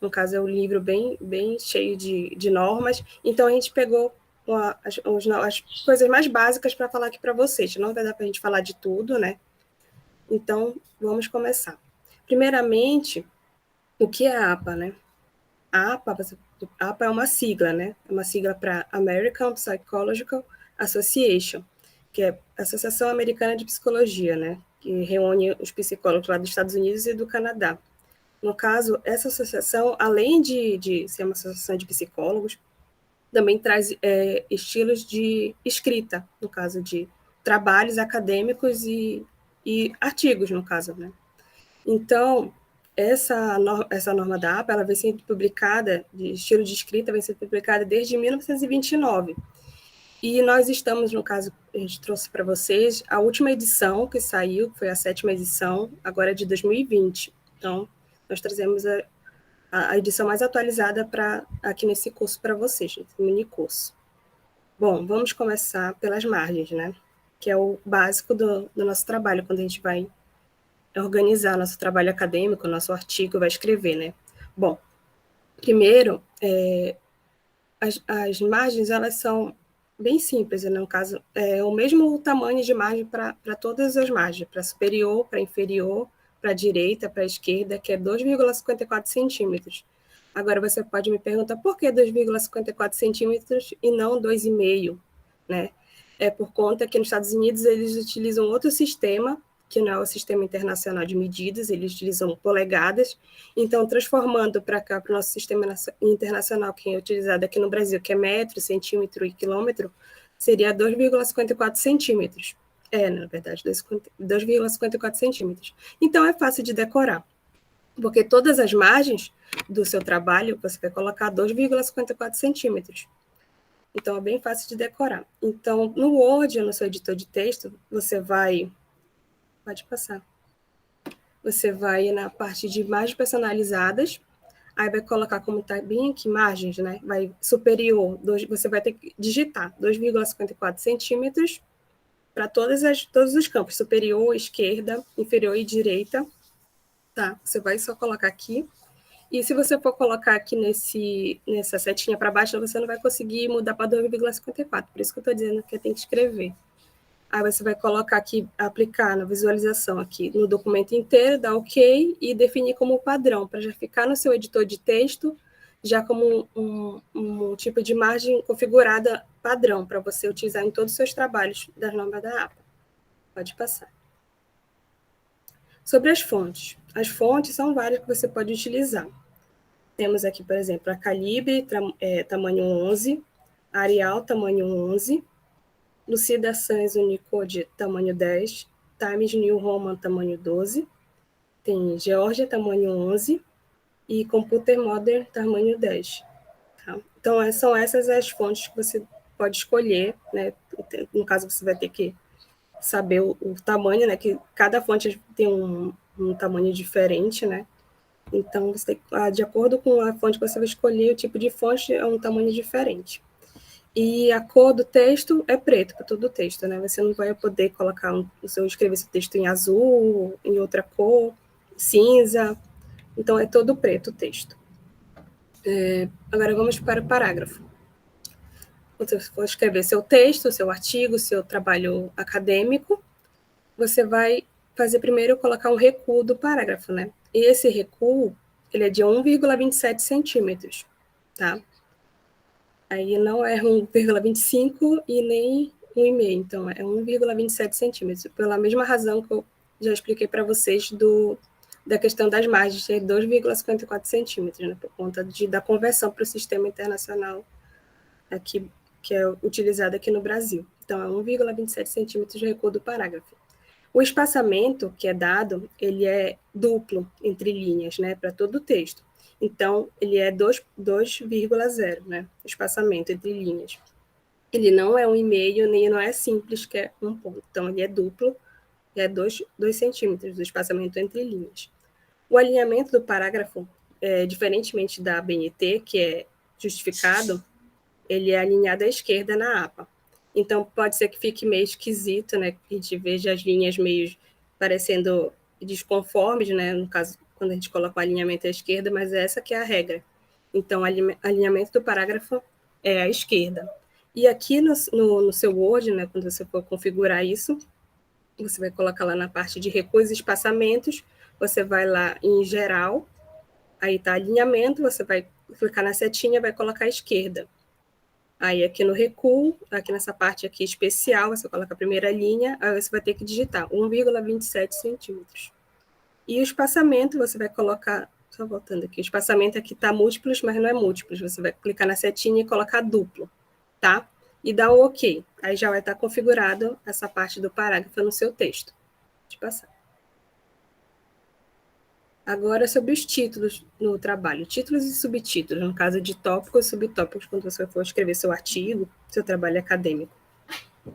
No caso, é um livro bem cheio de normas. Então, a gente pegou as coisas mais básicas para falar aqui para vocês. Não vai dar para a gente falar de tudo, né? Então, vamos começar. Primeiramente, o que é a APA, né? A APA é uma sigla, né? É uma sigla para American Psychological Association, que é a Associação Americana de Psicologia, né? Que reúne os psicólogos lá dos Estados Unidos e do Canadá. No caso, essa associação, além de ser uma associação de psicólogos, também traz estilos de escrita, no caso de trabalhos acadêmicos e artigos, no caso, né? Então, essa norma da APA, ela vem sendo publicada, de estilo de escrita, vem sendo publicada desde 1929. E nós estamos, no caso, a gente trouxe para vocês a última edição que saiu, que foi a 7ª edição, agora é de 2020. Então, nós trazemos a edição mais atualizada aqui nesse curso para vocês, nesse mini curso. Bom, vamos começar pelas margens, né? Que é o básico do nosso trabalho, quando a gente vai organizar nosso trabalho acadêmico, nosso artigo, vai escrever, né? Bom, primeiro, as margens, elas são bem simples, né? No caso, é o mesmo tamanho de margem para todas as margens, para superior, para inferior, para a direita, para a esquerda, que é 2,54 centímetros. Agora, você pode me perguntar por que 2,54 centímetros e não 2,5, né? É por conta que nos Estados Unidos eles utilizam outro sistema, que não é o Sistema Internacional de Medidas, eles utilizam polegadas. Então, transformando para cá, para o nosso sistema internacional, que é utilizado aqui no Brasil, que é metro, centímetro e quilômetro, seria 2,54 centímetros. Na verdade, 2,54 centímetros. Então, é fácil de decorar, porque todas as margens do seu trabalho, você vai colocar 2,54 centímetros. Então, é bem fácil de decorar. Então, no Word, no seu editor de texto, você vai... Pode passar. Você vai na parte de margens personalizadas, aí vai colocar como está bem aqui, margens, né? Vai superior, você vai ter que digitar 2,54 centímetros para todos os campos, superior, esquerda, inferior e direita, tá? Você vai só colocar aqui. E se você for colocar aqui nessa setinha para baixo, você não vai conseguir mudar para 2,54, por isso que eu estou dizendo que tem que escrever. Aí você vai colocar aqui, aplicar na visualização aqui no documento inteiro, dar OK e definir como padrão, para já ficar no seu editor de texto, já como um tipo de margem configurada padrão, para você utilizar em todos os seus trabalhos das normas da APA. Pode passar. Sobre as fontes. As fontes são várias que você pode utilizar. Temos aqui, por exemplo, a Calibre, tamanho 11, Arial, tamanho 11, Lucida Sans Unicode, tamanho 10, Times New Roman, tamanho 12, tem Georgia, tamanho 11, e Computer Modern, tamanho 10. Tá? Então, são essas as fontes que você pode escolher, né? No caso, você vai ter que saber o tamanho, né? Que cada fonte tem um tamanho diferente, né? Então, você tem, de acordo com a fonte que você vai escolher, o tipo de fonte é um tamanho diferente. E a cor do texto é preto para todo o texto, né? Você não vai poder colocar escrever esse texto em azul, em outra cor, cinza. Então, é todo preto o texto. Agora, vamos para o parágrafo. Quando você for escrever seu texto, seu artigo, seu trabalho acadêmico, você vai fazer primeiro colocar um recuo do parágrafo, né? E esse recuo, ele é de 1,27 centímetros, tá? Aí não é 1,25 e nem 1,5, então é 1,27 centímetros, pela mesma razão que eu já expliquei para vocês da questão das margens, de 2,54 centímetros, né, por conta da conversão para o sistema internacional aqui, que é utilizado aqui no Brasil. Então, é 1,27 centímetros de recuo do parágrafo. O espaçamento que é dado, ele é duplo entre linhas, né, para todo o texto. Então, ele é 2,0, né, o espaçamento entre linhas. Ele não é 1,5, nem não é simples, que é um ponto. Então, ele é duplo, é 2 centímetros do espaçamento entre linhas. O alinhamento do parágrafo, diferentemente da ABNT, que é justificado, ele é alinhado à esquerda na APA. Então, pode ser que fique meio esquisito, né? Que a gente veja as linhas meio parecendo desconformes, né? No caso, quando a gente coloca o alinhamento à esquerda, mas essa que é a regra. Então, o alinhamento do parágrafo é à esquerda. E aqui no seu Word, né, quando você for configurar isso, você vai colocar lá na parte de recuos e espaçamentos, você vai lá em geral, aí está alinhamento, você vai clicar na setinha, vai colocar à esquerda. Aí aqui no recuo, aqui nessa parte aqui especial, você coloca a primeira linha, aí você vai ter que digitar 1,27 centímetros. E o espaçamento, você vai colocar, só voltando aqui, o espaçamento aqui está múltiplos, mas não é múltiplos, você vai clicar na setinha e colocar duplo, tá? E dar o OK. Aí já vai estar configurado essa parte do parágrafo no seu texto. Deixa eu passar. Agora, sobre os títulos no trabalho. Títulos e subtítulos, no caso de tópicos e subtópicos, quando você for escrever seu artigo, seu trabalho acadêmico. No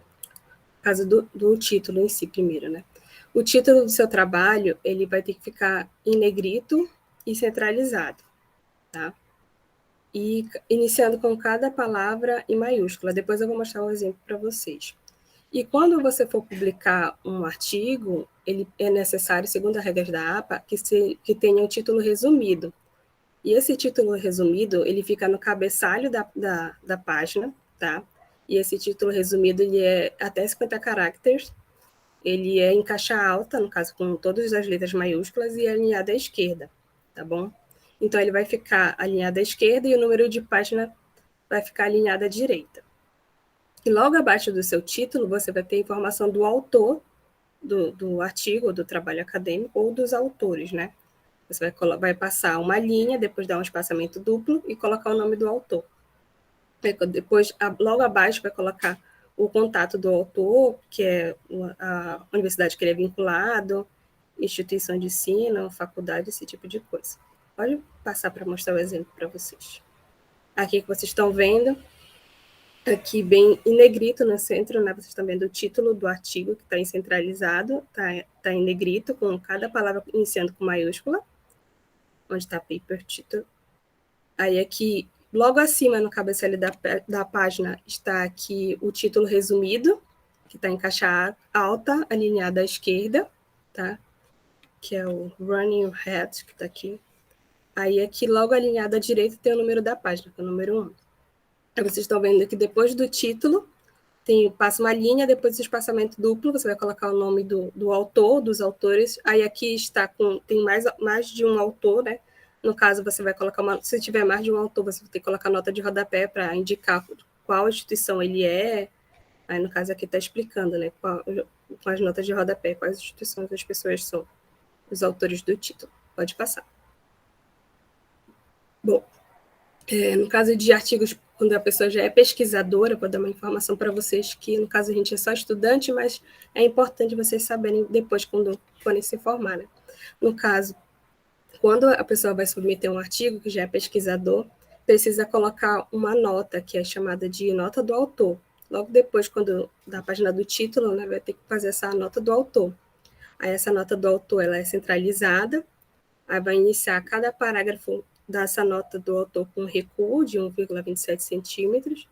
caso do título em si, primeiro, né? O título do seu trabalho, ele vai ter que ficar em negrito e centralizado, tá? E iniciando com cada palavra em maiúscula. Depois eu vou mostrar um exemplo para vocês. E quando você for publicar um artigo, ele é necessário, segundo as regras da APA, que tenha um título resumido. E esse título resumido, ele fica no cabeçalho da página, tá? E esse título resumido, ele é até 50 caracteres, ele é em caixa alta, no caso, com todas as letras maiúsculas, e é alinhado à esquerda, tá bom? Então, ele vai ficar alinhado à esquerda e o número de página vai ficar alinhado à direita. E logo abaixo do seu título, você vai ter informação do autor do artigo, do trabalho acadêmico, ou dos autores, né? Você vai passar uma linha, depois dar um espaçamento duplo e colocar o nome do autor. Depois, logo abaixo, vai colocar o contato do autor, que é a universidade que ele é vinculado, instituição de ensino, faculdade, esse tipo de coisa. Pode passar para mostrar o exemplo para vocês. Aqui que vocês estão vendo, aqui bem em negrito no centro, né? Vocês estão vendo o título do artigo, que está em centralizado, tá em negrito, com cada palavra iniciando com maiúscula, onde está paper title. Aí aqui, logo acima, no cabeçalho da página, está aqui o título resumido, que está em caixa alta, alinhado à esquerda, tá? Que é o Running Head, que está aqui. Aí aqui, logo alinhado à direita, tem o número da página, que é o número 1. Aí vocês estão vendo que depois do título, passa uma linha, depois do espaçamento duplo, você vai colocar o nome do autor, dos autores. Aí aqui tem mais de um autor, né? No caso, você vai colocar se tiver mais de um autor, você vai ter que colocar nota de rodapé para indicar qual instituição ele é. Aí, no caso, aqui está explicando, né? Com as notas de rodapé, quais instituições as pessoas são os autores do título. Pode passar. Bom, no caso de artigos, quando a pessoa já é pesquisadora, vou dar uma informação para vocês que, no caso, a gente é só estudante, mas é importante vocês saberem depois, quando forem se formar, né? No caso, quando a pessoa vai submeter um artigo, que já é pesquisador, precisa colocar uma nota, que é chamada de nota do autor. Logo depois, da página do título, né, vai ter que fazer essa nota do autor. Aí essa nota do autor, ela é centralizada, aí vai iniciar cada parágrafo dessa nota do autor com recuo de 1,27 centímetros,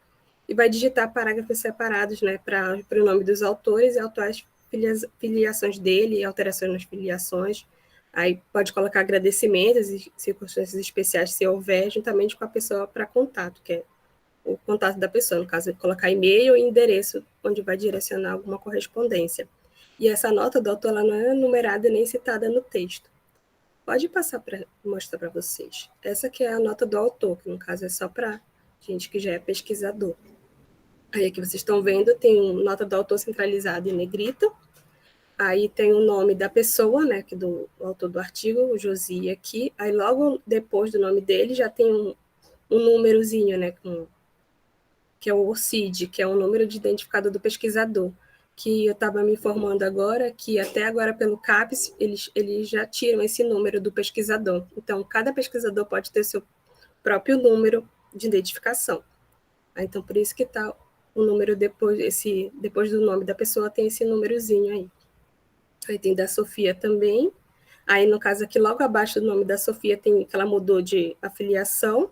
e vai digitar parágrafos separados, né, para o nome dos autores e atuais filiações dele, alterações nas filiações. Aí pode colocar agradecimentos e circunstâncias especiais, se houver, juntamente com a pessoa para contato, que é o contato da pessoa, no caso, colocar e-mail e endereço, onde vai direcionar alguma correspondência. E essa nota do autor, ela não é numerada nem citada no texto. Pode passar para mostrar para vocês. Essa que é a nota do autor, que no caso é só para gente que já é pesquisador. Aí aqui vocês estão vendo, tem nota do autor centralizada em negrito. Aí tem o nome da pessoa, né, que do autor do artigo, o Josi aqui. Aí logo depois do nome dele já tem um númerozinho, né, que é o CID, que é o número de identificador do pesquisador, que eu estava me informando agora, que até agora pelo CAPES, eles já tiram esse número do pesquisador. Então, cada pesquisador pode ter seu próprio número de identificação. Então, por isso que está o número depois do nome da pessoa, tem esse númerozinho aí. Aí tem da Sofia também. Aí, no caso aqui, logo abaixo do nome da Sofia, tem que ela mudou de afiliação.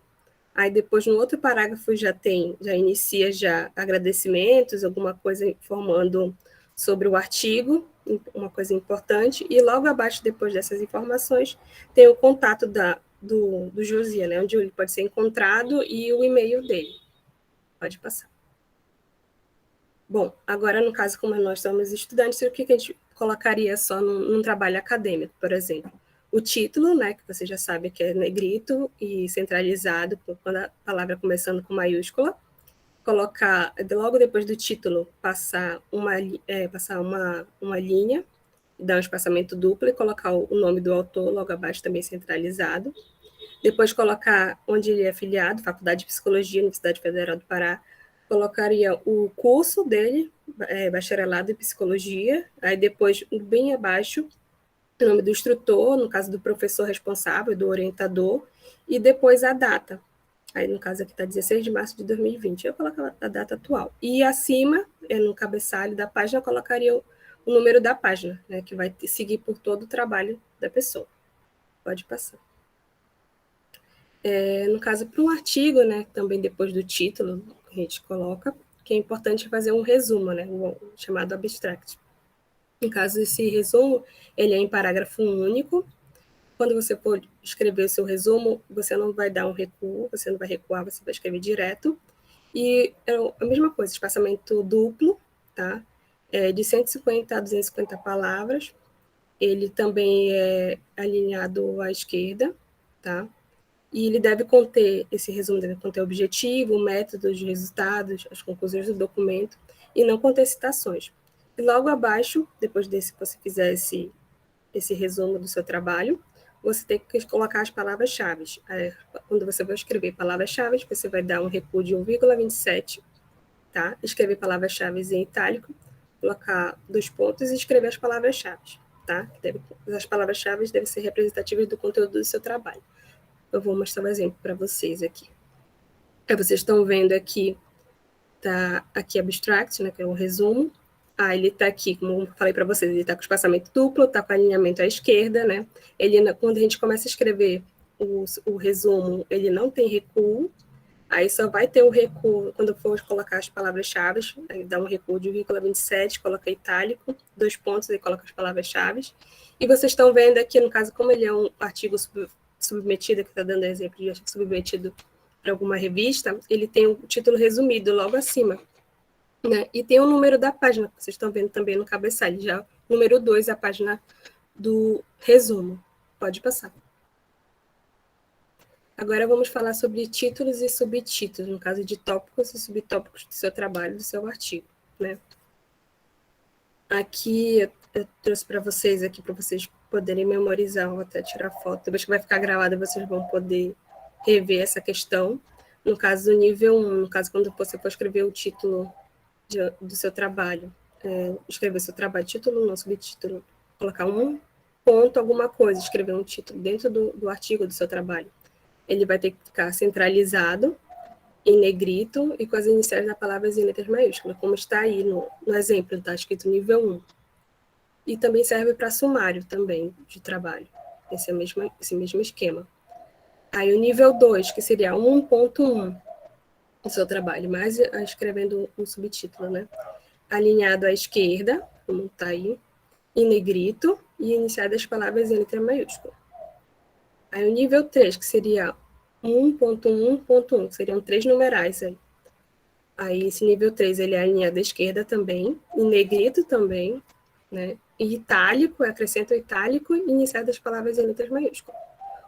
Aí depois, no outro parágrafo, já inicia agradecimentos, alguma coisa informando sobre o artigo. uma coisa importante, e logo abaixo, depois dessas informações, tem o contato do Josias, né, onde ele pode ser encontrado, e o e-mail dele. Pode passar. Bom, agora, no caso, como nós somos estudantes, o que a gente colocaria só num trabalho acadêmico, por exemplo? O título, né, que você já sabe que é negrito e centralizado, quando a palavra começando com maiúscula. Colocar, logo depois do título, passar uma linha, dar um espaçamento duplo e colocar o nome do autor logo abaixo, também centralizado. Depois colocar onde ele é afiliado, Faculdade de Psicologia, Universidade Federal do Pará. Colocaria o curso dele, bacharelado em Psicologia. Aí depois, bem abaixo, o nome do instrutor, no caso do professor responsável, do orientador. E depois a data. Aí, no caso aqui está 16 de março de 2020. Eu coloco a data atual. E acima, no cabeçalho da página, eu colocaria o número da página, né, que vai seguir por todo o trabalho da pessoa. Pode passar. No caso, para um artigo, né, também depois do título, a gente coloca, que é importante fazer um resumo, né, o chamado abstract. No caso, esse resumo, ele é em parágrafo único. Quando você for escrever o seu resumo, você não vai dar um recuo, você não vai recuar, você vai escrever direto. E é a mesma coisa, espaçamento duplo, tá? De 150 a 250 palavras. Ele também é alinhado à esquerda, tá? E ele deve conter, esse resumo deve conter o objetivo, o método, os resultados, as conclusões do documento, e não conter citações. E logo abaixo, depois desse que você fizer esse resumo do seu trabalho, você tem que colocar as palavras-chave. Quando você vai escrever palavras-chave, você vai dar um recuo de 1,27, tá? Escrever palavras-chave em itálico, colocar 2 pontos e escrever as palavras-chave, tá? As palavras-chave devem ser representativas do conteúdo do seu trabalho. Eu vou mostrar um exemplo para vocês aqui. Vocês estão vendo aqui, tá aqui abstract, né, que é um resumo. Ele está aqui, como eu falei para vocês, ele está com espaçamento duplo, está com alinhamento à esquerda, né? Quando a gente começa a escrever o resumo, ele não tem recuo, aí só vai ter o recuo quando for colocar as palavras-chave, aí dá um recuo de 1,27, coloca itálico, 2 pontos e coloca as palavras-chave. E vocês estão vendo aqui, no caso, como ele é um artigo submetido, que está dando exemplo de artigo submetido para alguma revista, ele tem o título resumido logo acima, né? E tem o número da página, que vocês estão vendo também no cabeçalho, já número 2, a página do resumo. Pode passar. Agora vamos falar sobre títulos e subtítulos, no caso de tópicos e subtópicos do seu trabalho, do seu artigo, né? Aqui eu trouxe para vocês poderem memorizar, vou até tirar foto, depois que vai ficar gravada, vocês vão poder rever essa questão. No caso do nível 1, no caso quando você for escrever o título do seu trabalho, escrever seu trabalho, título não, subtítulo, colocar um ponto, alguma coisa, escrever um título dentro do artigo do seu trabalho. Ele vai ter que ficar centralizado, em negrito e com as iniciais da palavra em letras maiúsculas, como está aí no exemplo, está escrito nível 1. E também serve para sumário também de trabalho, esse mesmo esquema. Aí o nível 2, que seria 1.1 do seu trabalho, mas escrevendo um subtítulo, né? Alinhado à esquerda, como está aí, em negrito, e iniciado as palavras em letra maiúscula. Aí o nível 3, que seria 1.1.1, que seriam 3 numerais aí. Aí esse nível 3, ele é alinhado à esquerda também, em negrito também, né? E itálico, acrescenta o itálico e iniciado as palavras em letras maiúsculas.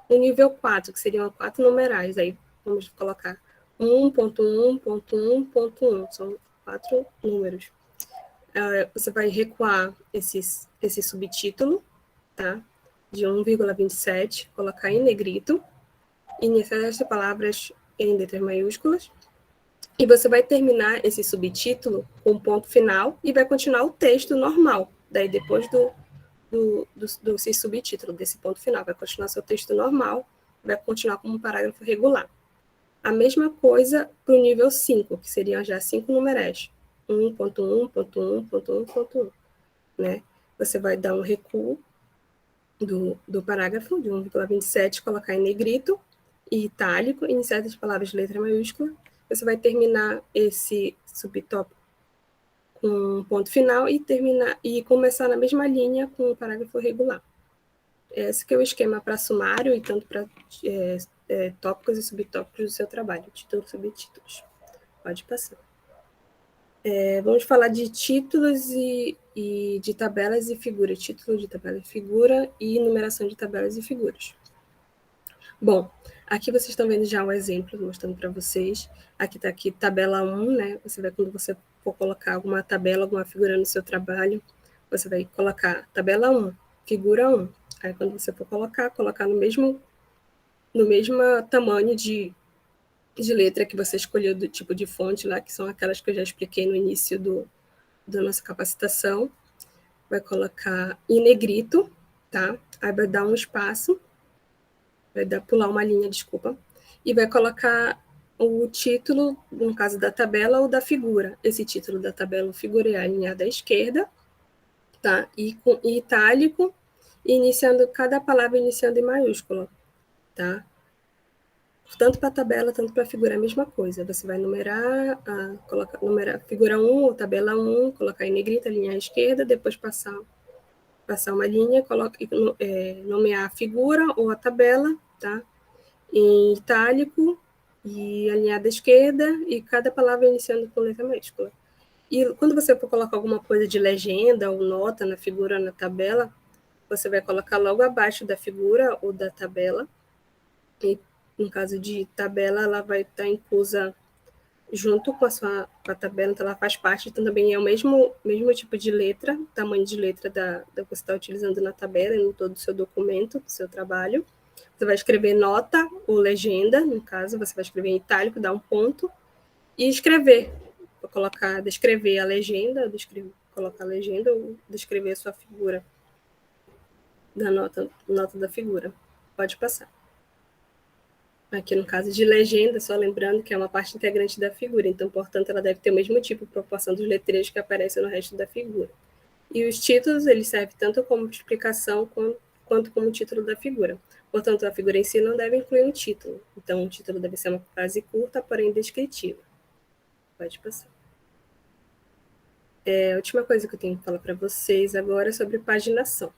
O nível 4, que seriam 4 numerais, aí vamos colocar 1.1.1.1, são 4 números. Você vai recuar esse subtítulo, tá? De 1,27, colocar em negrito, iniciar as palavras em letras maiúsculas, e você vai terminar esse subtítulo com um ponto final e vai continuar o texto normal. Daí, depois desse subtítulo, desse ponto final, vai continuar seu texto normal, vai continuar como um parágrafo regular. A mesma coisa para o nível 5, que seriam já 5 numerais. 1.1.1.1.1, né? Você vai dar um recuo do parágrafo de 1,27, colocar em negrito e itálico, iniciar as palavras de letra maiúscula. Você vai terminar esse subtópico com um ponto final e terminar e começar na mesma linha com o parágrafo regular. Esse que é o esquema para sumário e tanto para tópicos e subtópicos do seu trabalho, títulos e subtítulos. Pode passar. Vamos falar de títulos e de tabelas e figuras. Título de tabela e figura e numeração de tabelas e figuras. Bom, aqui vocês estão vendo já um exemplo, mostrando para vocês. Aqui está aqui tabela 1, né? Você vai, quando você for colocar alguma tabela, alguma figura no seu trabalho, você vai colocar tabela 1, figura 1. Aí quando você for colocar no mesmo tamanho de letra que você escolheu do tipo de fonte lá, que são aquelas que eu já expliquei no início da nossa capacitação. Vai colocar em negrito, tá? Aí vai dar um espaço, pular uma linha, desculpa, e vai colocar o título, no caso da tabela ou da figura. Esse título da tabela ou figura é alinhado à esquerda, tá? E com itálico, iniciando cada palavra iniciando em maiúscula, tá? Tanto para a tabela, tanto para a figura, é a mesma coisa. Você vai numerar figura 1 ou tabela 1, colocar em negrita, linha à esquerda, depois passar uma linha, nomear a figura ou a tabela, tá? Em itálico e alinhada à esquerda, e cada palavra iniciando com letra maiúscula. E quando você for colocar alguma coisa de legenda ou nota na figura ou na tabela, você vai colocar logo abaixo da figura ou da tabela. E, no caso de tabela, ela vai estar inclusa junto com a tabela, então ela faz parte, então também é o mesmo tipo de letra, tamanho de letra da que você está utilizando na tabela, em todo o seu documento, do seu trabalho. Você vai escrever nota ou legenda, no caso, você vai escrever em itálico, dar um ponto, e escrever. Vou descrever a legenda, colocar a legenda ou descrever a sua figura da nota da figura. Pode passar. Aqui no caso de legenda, só lembrando que é uma parte integrante da figura, então, portanto, ela deve ter o mesmo tipo de proporção dos letreiros que aparecem no resto da figura. E os títulos, eles servem tanto como explicação quanto como título da figura. Portanto, a figura em si não deve incluir um título. Então, o título deve ser uma frase curta, porém descritiva. Pode passar. A última coisa que eu tenho que falar para vocês agora é sobre paginação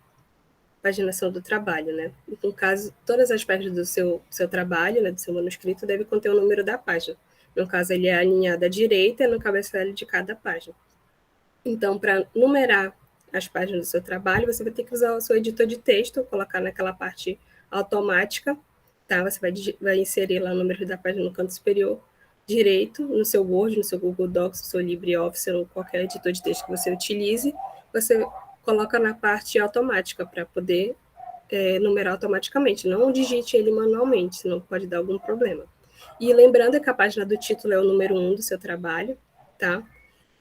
do trabalho, né? No caso, todas as páginas do seu trabalho, né, do seu manuscrito, devem conter o número da página. No caso, ele é alinhado à direita no cabeçalho de cada página. Então, para numerar as páginas do seu trabalho, você vai ter que usar o seu editor de texto, colocar naquela parte automática, tá? Você vai inserir lá o número da página no canto superior direito, no seu Word, no seu Google Docs, no seu LibreOffice ou qualquer editor de texto que você utilize, você coloca na parte automática para poder numerar automaticamente. Não digite ele manualmente, senão pode dar algum problema. E lembrando que a página do título é o número 1 do seu trabalho, tá?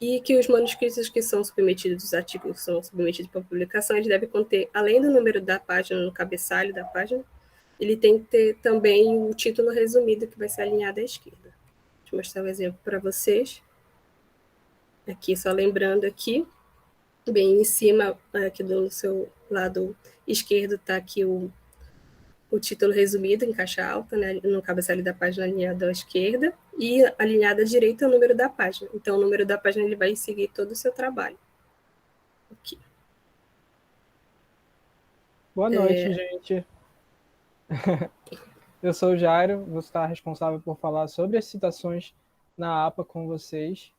E que os manuscritos que são submetidos, os artigos que são submetidos para publicação, eles devem conter, além do número da página, no cabeçalho da página, ele tem que ter também o título resumido, que vai ser alinhado à esquerda. Deixa eu mostrar um exemplo para vocês. Aqui, só lembrando aqui, bem em cima, aqui do seu lado esquerdo, está aqui o título resumido em caixa alta, né, no cabeçalho da página alinhado à esquerda, e alinhado à direita é o número da página. Então, o número da página ele vai seguir todo o seu trabalho. Aqui. Boa noite, gente. Eu sou o Jairo, vou estar responsável por falar sobre as citações na APA com vocês.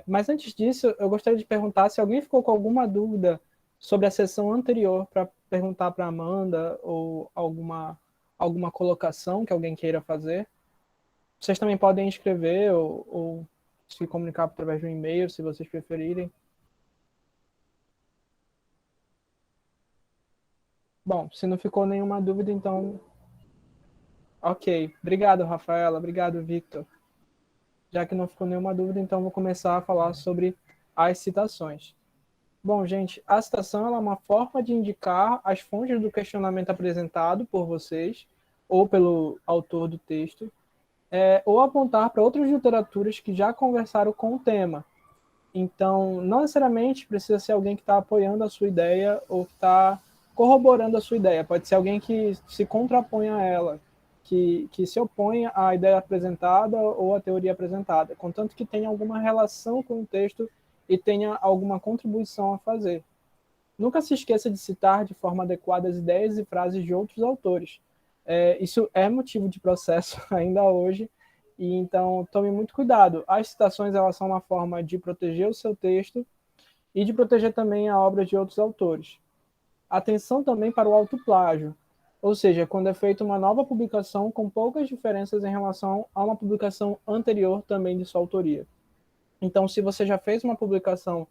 Mas antes disso, eu gostaria de perguntar se alguém ficou com alguma dúvida sobre a sessão anterior, para perguntar para a Amanda, ou alguma colocação que alguém queira fazer. Vocês também podem escrever ou se comunicar através de um e-mail, se vocês preferirem. Bom, se não ficou nenhuma dúvida, então... Ok. Obrigado, Rafaela. Obrigado, Victor. Já que não ficou nenhuma dúvida, então vou começar a falar sobre as citações. Bom, gente, a citação é uma forma de indicar as fontes do questionamento apresentado por vocês ou pelo autor do texto, ou apontar para outras literaturas que já conversaram com o tema. Então, não necessariamente precisa ser alguém que está apoiando a sua ideia ou que está corroborando a sua ideia. Pode ser alguém que se contrapõe a ela, que se opõe à ideia apresentada ou à teoria apresentada, contanto que tenha alguma relação com o texto e tenha alguma contribuição a fazer. Nunca se esqueça de citar de forma adequada as ideias e frases de outros autores. Isso é motivo de processo ainda hoje, e então tome muito cuidado. As citações, elas são uma forma de proteger o seu texto e de proteger também a obra de outros autores. Atenção também para o autoplágio, ou seja, quando é feita uma nova publicação com poucas diferenças em relação a uma publicação anterior também de sua autoria. Então, se você já fez uma publicação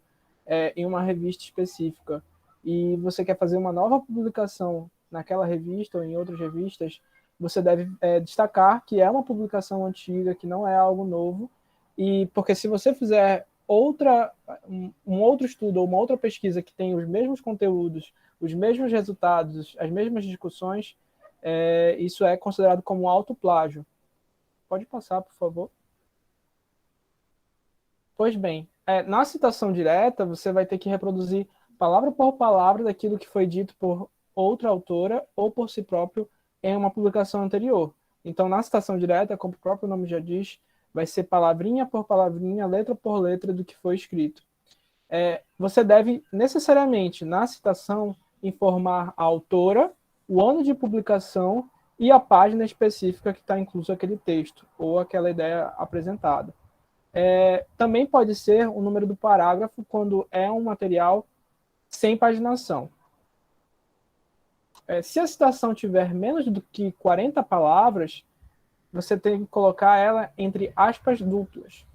em uma revista específica e você quer fazer uma nova publicação naquela revista ou em outras revistas, você deve destacar que é uma publicação antiga, que não é algo novo, e porque se você fizer um outro estudo ou uma outra pesquisa que tem os mesmos conteúdos, os mesmos resultados, as mesmas discussões, isso é considerado como autoplágio. Pode passar, por favor. Pois bem, na citação direta, você vai ter que reproduzir palavra por palavra daquilo que foi dito por outra autora ou por si próprio em uma publicação anterior. Então, na citação direta, como o próprio nome já diz, vai ser palavrinha por palavrinha, letra por letra do que foi escrito. Você deve, necessariamente, na citação, informar a autora, o ano de publicação e a página específica que está incluso aquele texto ou aquela ideia apresentada. Também pode ser o número do parágrafo quando é um material sem paginação. Se a citação tiver menos do que 40 palavras, você tem que colocar ela entre aspas duplas.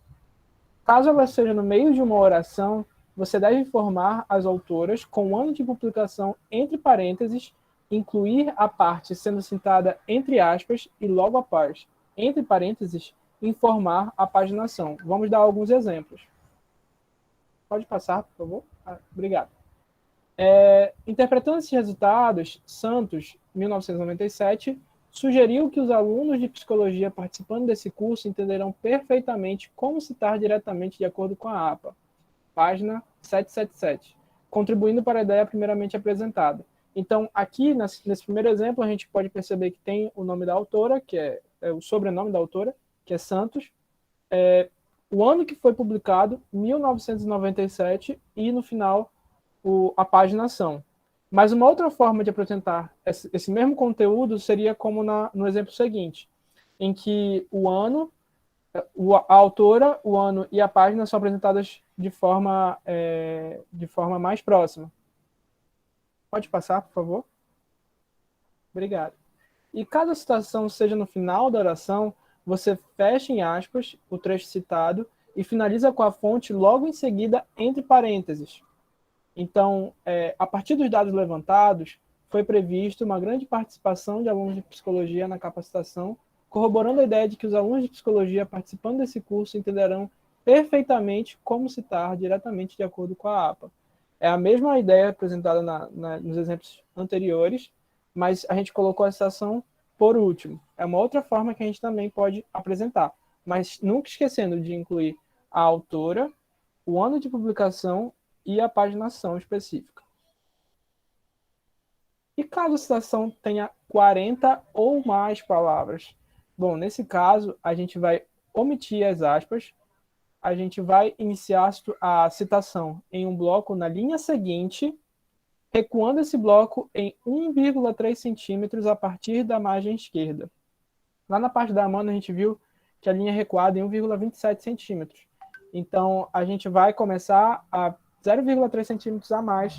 Caso ela seja no meio de uma oração, você deve informar as autoras com o ano de publicação entre parênteses, incluir a parte sendo citada entre aspas e logo após, entre parênteses, informar a paginação. Vamos dar alguns exemplos. Pode passar, por favor? Obrigado. Interpretando esses resultados, Santos, 1997, sugeriu que os alunos de psicologia participando desse curso entenderão perfeitamente como citar diretamente de acordo com a APA, página 777, contribuindo para a ideia primeiramente apresentada. Então, aqui, nesse primeiro exemplo, a gente pode perceber que tem o nome da autora, que é o sobrenome da autora, que é Santos, o ano que foi publicado, 1997, e no final a paginação. Mas uma outra forma de apresentar esse mesmo conteúdo seria como no exemplo seguinte, em que o ano, a autora, o ano e a página são apresentadas de forma mais próxima. Pode passar, por favor? Obrigado. E caso a citação seja no final da oração, você fecha em aspas o trecho citado e finaliza com a fonte logo em seguida entre parênteses. Então, a partir dos dados levantados, foi previsto uma grande participação de alunos de psicologia na capacitação, corroborando a ideia de que os alunos de psicologia participando desse curso entenderão perfeitamente como citar diretamente de acordo com a APA. É a mesma ideia apresentada nos exemplos anteriores, mas a gente colocou a citação por último. É uma outra forma que a gente também pode apresentar, mas nunca esquecendo de incluir a autora, o ano de publicação e a paginação específica. E caso a citação tenha 40 ou mais palavras? Bom, nesse caso, a gente vai omitir as aspas, a gente vai iniciar a citação em um bloco na linha seguinte, recuando esse bloco em 1,3 centímetros a partir da margem esquerda. Lá na parte da mão, a gente viu que a linha é recuada em 1,27 centímetros. Então, a gente vai começar a 0,3 centímetros a mais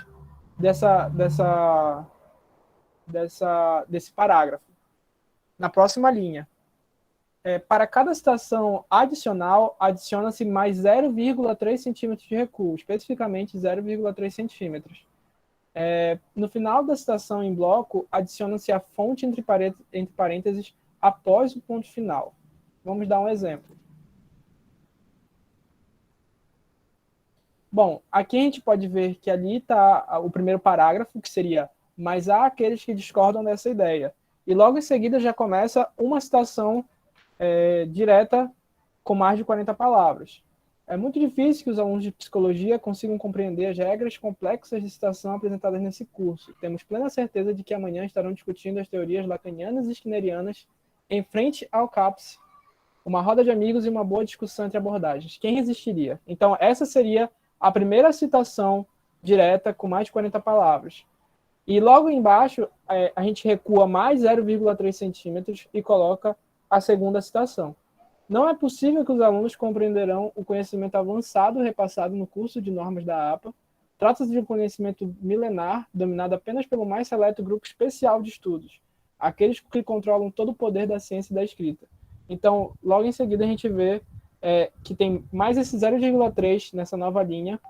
desse parágrafo. Na próxima linha. Para cada citação adicional, adiciona-se mais 0,3 centímetros de recuo, especificamente 0,3 centímetros. No final da citação em bloco, adiciona-se a fonte entre parênteses após o ponto final. Vamos dar um exemplo. Bom, aqui a gente pode ver que ali está o primeiro parágrafo, que seria mas há aqueles que discordam dessa ideia. E logo em seguida já começa uma citação direta com mais de 40 palavras. É muito difícil que os alunos de psicologia consigam compreender as regras complexas de citação apresentadas nesse curso. Temos plena certeza de que amanhã estarão discutindo as teorias lacanianas e skinnerianas em frente ao CAPS, uma roda de amigos e uma boa discussão entre abordagens. Quem resistiria? Então, essa seria a primeira citação direta com mais de 40 palavras. E logo embaixo, a gente recua mais 0,3 centímetros e coloca a segunda citação. Não é possível que os alunos compreenderão o conhecimento avançado repassado no curso de normas da APA. Trata-se de um conhecimento milenar, dominado apenas pelo mais seleto grupo especial de estudos, aqueles que controlam todo o poder da ciência e da escrita. Então, logo em seguida, a gente vê que tem mais esse 0,3 nessa nova linha,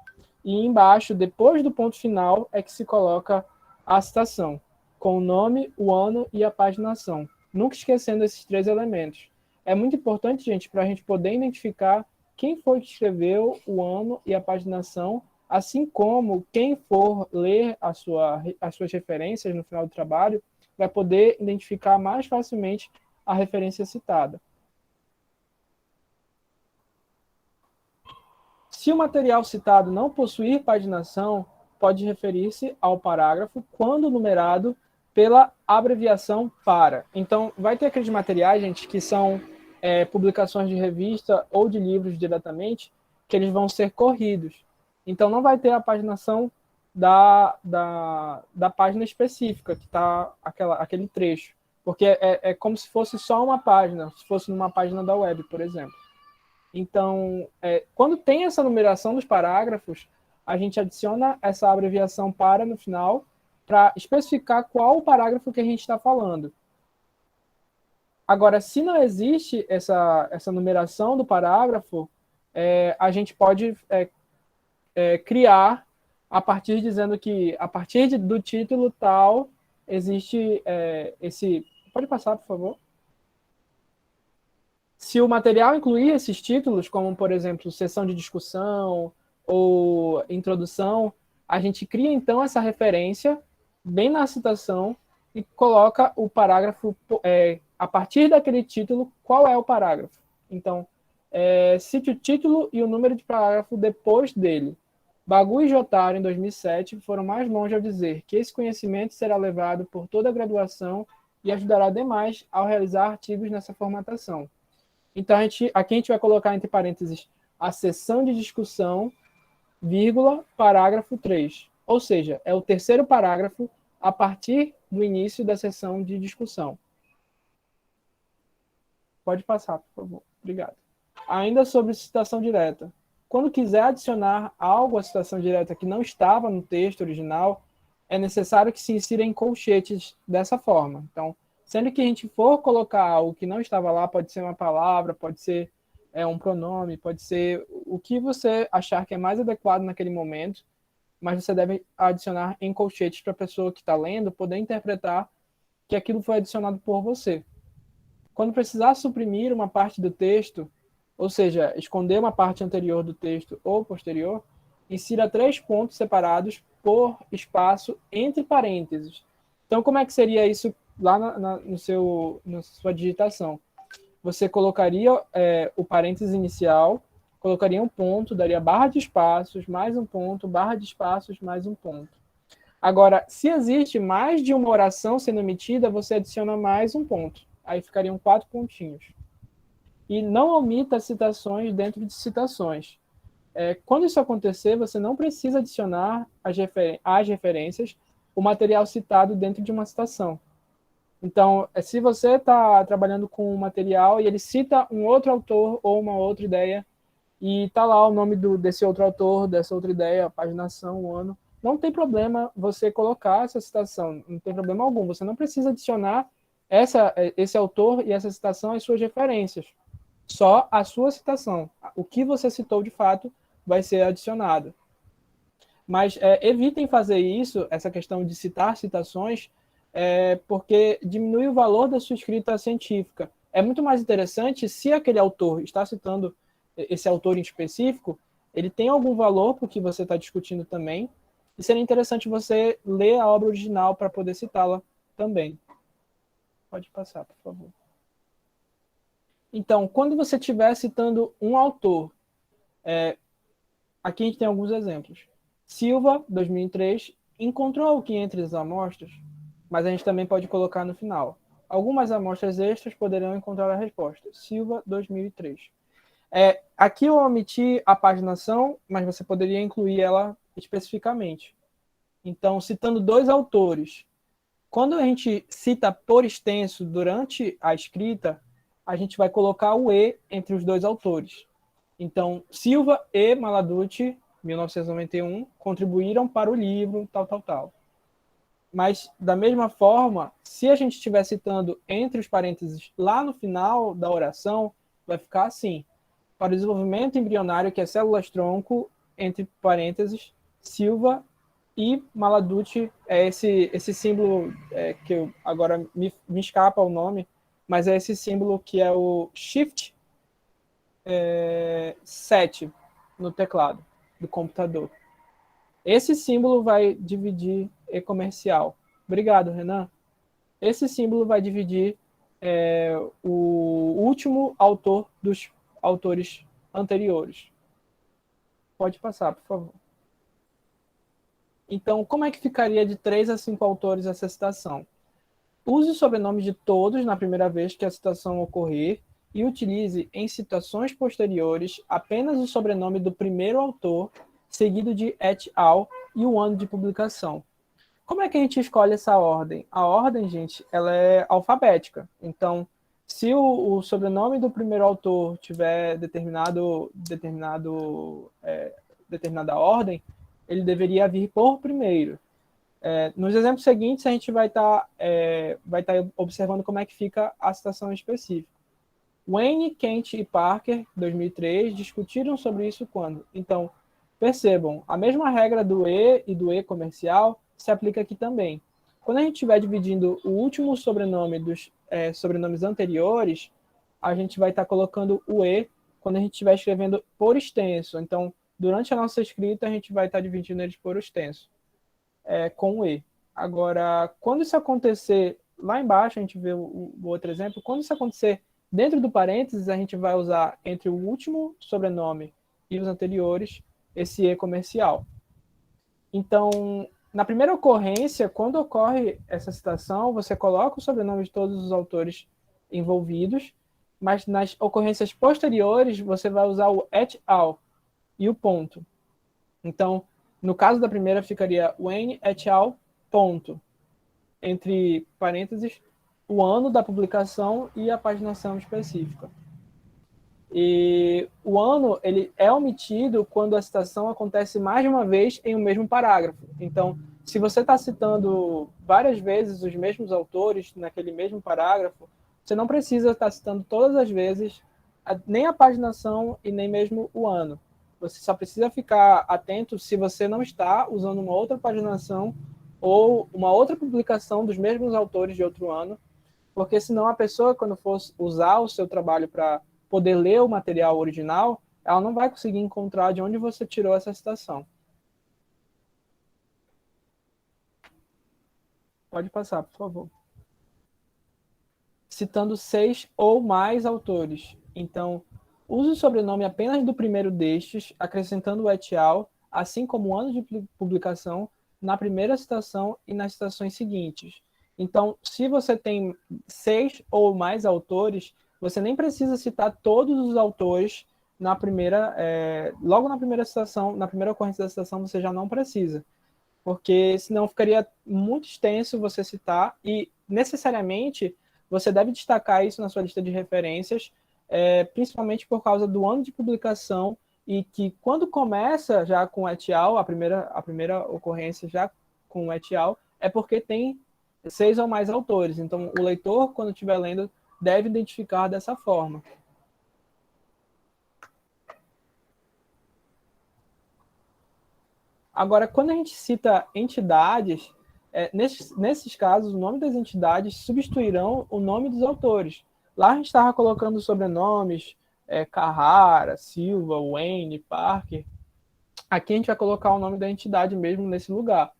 e embaixo, depois do ponto final, é que se coloca a citação, com o nome, o ano e a paginação. Nunca esquecendo esses 3 elementos. É muito importante, gente, para a gente poder identificar quem foi que escreveu, o ano e a paginação, assim como quem for ler as suas referências no final do trabalho, vai poder identificar mais facilmente a referência citada. Se o material citado não possuir paginação, pode referir-se ao parágrafo quando numerado pela abreviação para. Então, vai ter aqueles materiais, gente, que são publicações de revista ou de livros diretamente, que eles vão ser corridos. Então, não vai ter a paginação da página específica, que está aquele trecho. Porque é como se fosse só uma página, se fosse numa página da web, por exemplo. Então, quando tem essa numeração dos parágrafos, a gente adiciona essa abreviação para no final, para especificar qual o parágrafo que a gente está falando. Agora, se não existe essa numeração do parágrafo, a gente pode criar, a partir dizendo que, a partir do título tal, existe esse... Pode passar, por favor? Se o material incluir esses títulos, como, por exemplo, sessão de discussão ou introdução, a gente cria, então, essa referência bem na citação e coloca o parágrafo, a partir daquele título, qual é o parágrafo. Então, cite o título e o número de parágrafo depois dele. Bagu e Jotaro, em 2007, foram mais longe ao dizer que esse conhecimento será levado por toda a graduação e ajudará demais ao realizar artigos nessa formatação. Então, aqui a gente vai colocar entre parênteses a seção de discussão, vírgula, parágrafo 3. Ou seja, é o terceiro parágrafo a partir do início da sessão de discussão. Pode passar, por favor. Obrigado. Ainda sobre citação direta. Quando quiser adicionar algo à citação direta que não estava no texto original, é necessário que se insira em colchetes dessa forma. Então, sempre que a gente for colocar algo que não estava lá, pode ser uma palavra, pode ser um pronome, pode ser o que você achar que é mais adequado naquele momento, mas você deve adicionar em colchetes para a pessoa que está lendo poder interpretar que aquilo foi adicionado por você. Quando precisar suprimir uma parte do texto, ou seja, esconder uma parte anterior do texto ou posterior, insira 3 pontos separados por espaço entre parênteses. Então, como é que seria isso lá na sua digitação? Você colocaria o parênteses inicial, colocaria um ponto, daria barra de espaços, mais um ponto, barra de espaços, mais um ponto. Agora, se existe mais de uma oração sendo emitida, você adiciona mais um ponto. Aí ficariam 4 pontinhos. E não omita citações dentro de citações. Quando isso acontecer, você não precisa adicionar às referências o material citado dentro de uma citação. Então, se você está trabalhando com um material e ele cita um outro autor ou uma outra ideia, e está lá o nome desse outro autor, dessa outra ideia, a paginação, o ano, não tem problema você colocar essa citação, não tem problema algum. Você não precisa adicionar esse autor e essa citação às suas referências. Só a sua citação. O que você citou, de fato, vai ser adicionado. Mas evitem fazer isso, essa questão de citar citações, porque diminui o valor da sua escrita científica. É muito mais interessante se aquele autor está citando esse autor em específico, ele tem algum valor para o que você está discutindo também, e seria interessante você ler a obra original para poder citá-la também. Pode passar, por favor. Então, quando você estiver citando um autor, aqui a gente tem alguns exemplos. Silva, 2003, encontrou que entre as amostras, mas a gente também pode colocar no final. Algumas amostras extras poderão encontrar a resposta. Silva, 2003. Aqui eu omiti a paginação, mas você poderia incluir ela especificamente. Então, citando 2 autores, quando a gente cita por extenso durante a escrita, a gente vai colocar o E entre os 2 autores. Então, Silva e Maladucci, 1991, contribuíram para o livro, tal, tal, tal. Mas, da mesma forma, se a gente estiver citando entre os parênteses lá no final da oração, vai ficar assim: para o desenvolvimento embrionário, que é células-tronco, entre parênteses, Silva e Maladucci, é esse símbolo que agora me escapa o nome, mas é esse símbolo que é o Shift 7 no teclado do computador. Esse símbolo vai dividir e-comercial. Obrigado, Renan. Esse símbolo vai dividir o último autor dos autores anteriores. Pode passar, por favor. Então, como é que ficaria de 3 a 5 autores essa citação? Use o sobrenome de todos na primeira vez que a citação ocorrer e utilize em citações posteriores apenas o sobrenome do primeiro autor, seguido de et al. E o ano de publicação. Como é que a gente escolhe essa ordem? A ordem, gente, ela é alfabética. Então, se o sobrenome do primeiro autor tiver determinada ordem, ele deveria vir por primeiro. Nos exemplos seguintes, a gente vai estar observando como é que fica a citação específica. Wayne, Kent e Parker, 2003, discutiram sobre isso quando? Então, percebam, a mesma regra do E e do E comercial se aplica aqui também. Quando a gente estiver dividindo o último sobrenome dos sobrenomes anteriores, a gente vai estar colocando o E quando a gente estiver escrevendo por extenso. Então, durante a nossa escrita, a gente vai estar dividindo eles por extenso, com o E. Agora, quando isso acontecer, lá embaixo a gente vê o outro exemplo, quando isso acontecer dentro do parênteses, a gente vai usar entre o último sobrenome e os anteriores esse E comercial. Então, na primeira ocorrência, quando ocorre essa citação, você coloca o sobrenome de todos os autores envolvidos, mas nas ocorrências posteriores, você vai usar o et al. E o ponto. Então, no caso da primeira, ficaria Wayne et al. Ponto. Entre parênteses, o ano da publicação e a paginação específica. E o ano ele é omitido quando a citação acontece mais de uma vez em um mesmo parágrafo. Então, se você está citando várias vezes os mesmos autores naquele mesmo parágrafo, você não precisa estar citando todas as vezes nem a paginação e nem mesmo o ano. Você só precisa ficar atento se você não está usando uma outra paginação ou uma outra publicação dos mesmos autores de outro ano, porque senão a pessoa, quando for usar o seu trabalho para poder ler o material original, ela não vai conseguir encontrar de onde você tirou essa citação. Pode passar, por favor. Citando 6 ou mais autores. Então, use o sobrenome apenas do primeiro destes, acrescentando o et al., assim como o ano de publicação, na primeira citação e nas citações seguintes. Então, se você tem 6 ou mais autores, você nem precisa citar todos os autores na primeira, logo na primeira citação, na primeira ocorrência da citação, você já não precisa, porque senão ficaria muito extenso você citar e necessariamente você deve destacar isso na sua lista de referências, principalmente por causa do ano de publicação e que quando começa já com et al., a primeira ocorrência já com et al., é porque tem 6 ou mais autores. Então, o leitor, quando estiver lendo, deve identificar dessa forma. Agora, quando a gente cita entidades, nesses casos, o nome das entidades substituirão o nome dos autores. Lá a gente estava colocando sobrenomes, Carrara, Silva, Wayne, Parker. Aqui a gente vai colocar o nome da entidade mesmo nesse lugar.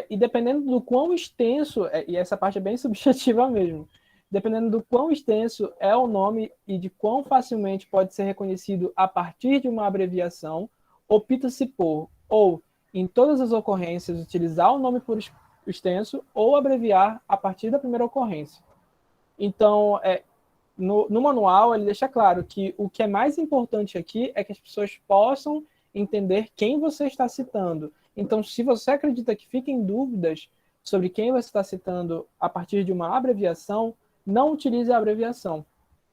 E dependendo do quão extenso, e essa parte é bem subjetiva mesmo, dependendo do quão extenso é o nome e de quão facilmente pode ser reconhecido a partir de uma abreviação, opta-se por, ou em todas as ocorrências, utilizar o nome por extenso ou abreviar a partir da primeira ocorrência. Então, no manual, ele deixa claro que o que é mais importante aqui é que as pessoas possam entender quem você está citando. Então, se você acredita que fiquem dúvidas sobre quem você está citando a partir de uma abreviação, não utilize a abreviação.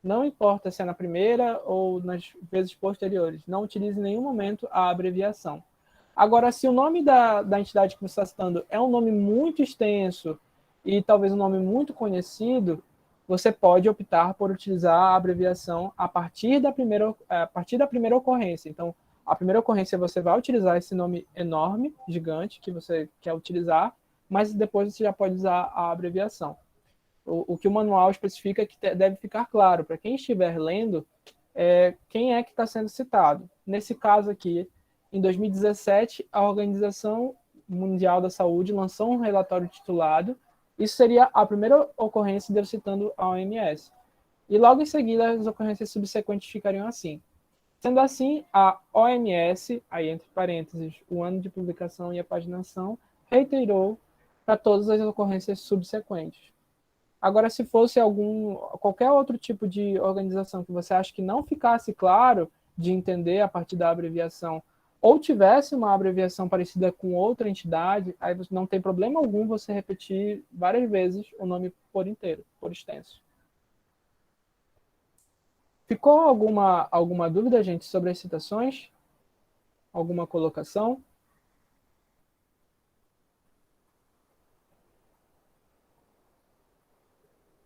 Não importa se é na primeira ou nas vezes posteriores, não utilize em nenhum momento a abreviação. Agora, se o nome da entidade que você está citando é um nome muito extenso e talvez um nome muito conhecido, você pode optar por utilizar a abreviação a partir da primeira ocorrência. Então, a primeira ocorrência você vai utilizar esse nome enorme, gigante, que você quer utilizar, mas depois você já pode usar a abreviação. O que o manual especifica é que deve ficar claro para quem estiver lendo quem é que está sendo citado. Nesse caso aqui, em 2017, a Organização Mundial da Saúde lançou um relatório titulado. Isso seria a primeira ocorrência dele citando a OMS. E logo em seguida, as ocorrências subsequentes ficariam assim. Sendo assim, a OMS, aí entre parênteses, o ano de publicação e a paginação, reiterou para todas as ocorrências subsequentes. Agora, se fosse qualquer outro tipo de organização que você acha que não ficasse claro de entender a partir da abreviação, ou tivesse uma abreviação parecida com outra entidade, aí não tem problema algum você repetir várias vezes o nome por inteiro, por extenso. Ficou alguma dúvida, gente, sobre as citações? Alguma colocação?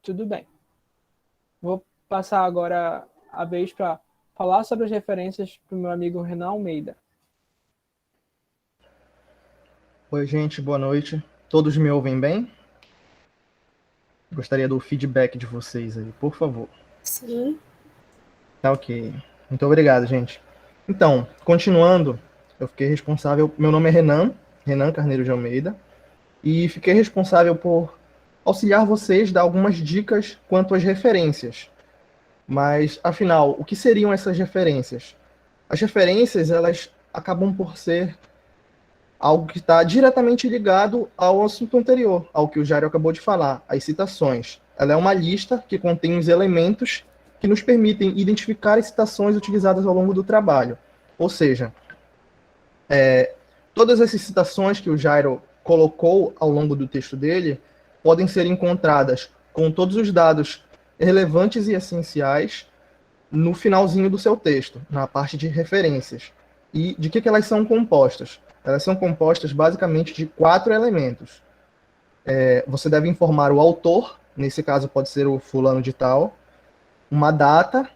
Tudo bem. Vou passar agora a vez para falar sobre as referências para o meu amigo Renan Almeida. Oi, gente, boa noite. Todos me ouvem bem? Gostaria do feedback de vocês aí, por favor. Sim. Tá ok. Muito obrigado, gente. Então, continuando, eu fiquei responsável... Meu nome é Renan Carneiro de Almeida, e fiquei responsável por auxiliar vocês, dar algumas dicas quanto às referências. Mas, afinal, o que seriam essas referências? As referências, elas acabam por ser algo que está diretamente ligado ao assunto anterior, ao que o Jairo acabou de falar, as citações. Ela é uma lista que contém os elementos que nos permitem identificar as citações utilizadas ao longo do trabalho. Ou seja, todas essas citações que o Jairo colocou ao longo do texto dele podem ser encontradas com todos os dados relevantes e essenciais no finalzinho do seu texto, na parte de referências. E de que elas são compostas? Elas são compostas basicamente de 4 elementos. Você deve informar o autor, nesse caso pode ser o fulano de tal, uma data,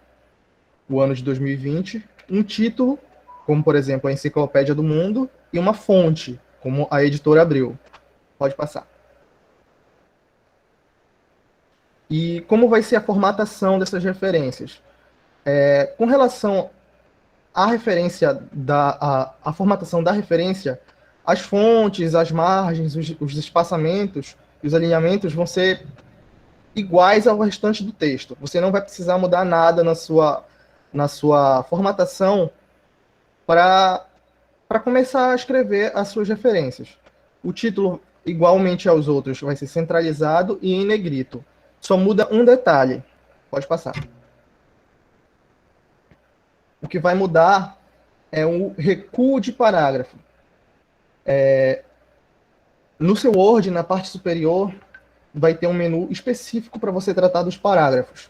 o ano de 2020, um título, como por exemplo a Enciclopédia do Mundo, e uma fonte, como a Editora Abril. Pode passar. E como vai ser a formatação dessas referências? Com relação à referência a formatação da referência, as fontes, as margens, os espaçamentos e os alinhamentos vão ser iguais ao restante do texto. Você não vai precisar mudar nada na sua formatação para começar a escrever as suas referências. O título, igualmente aos outros, vai ser centralizado e em negrito. Só muda um detalhe. Pode passar. O que vai mudar é o recuo de parágrafo. No seu Word, na parte superior, vai ter um menu específico para você tratar dos parágrafos.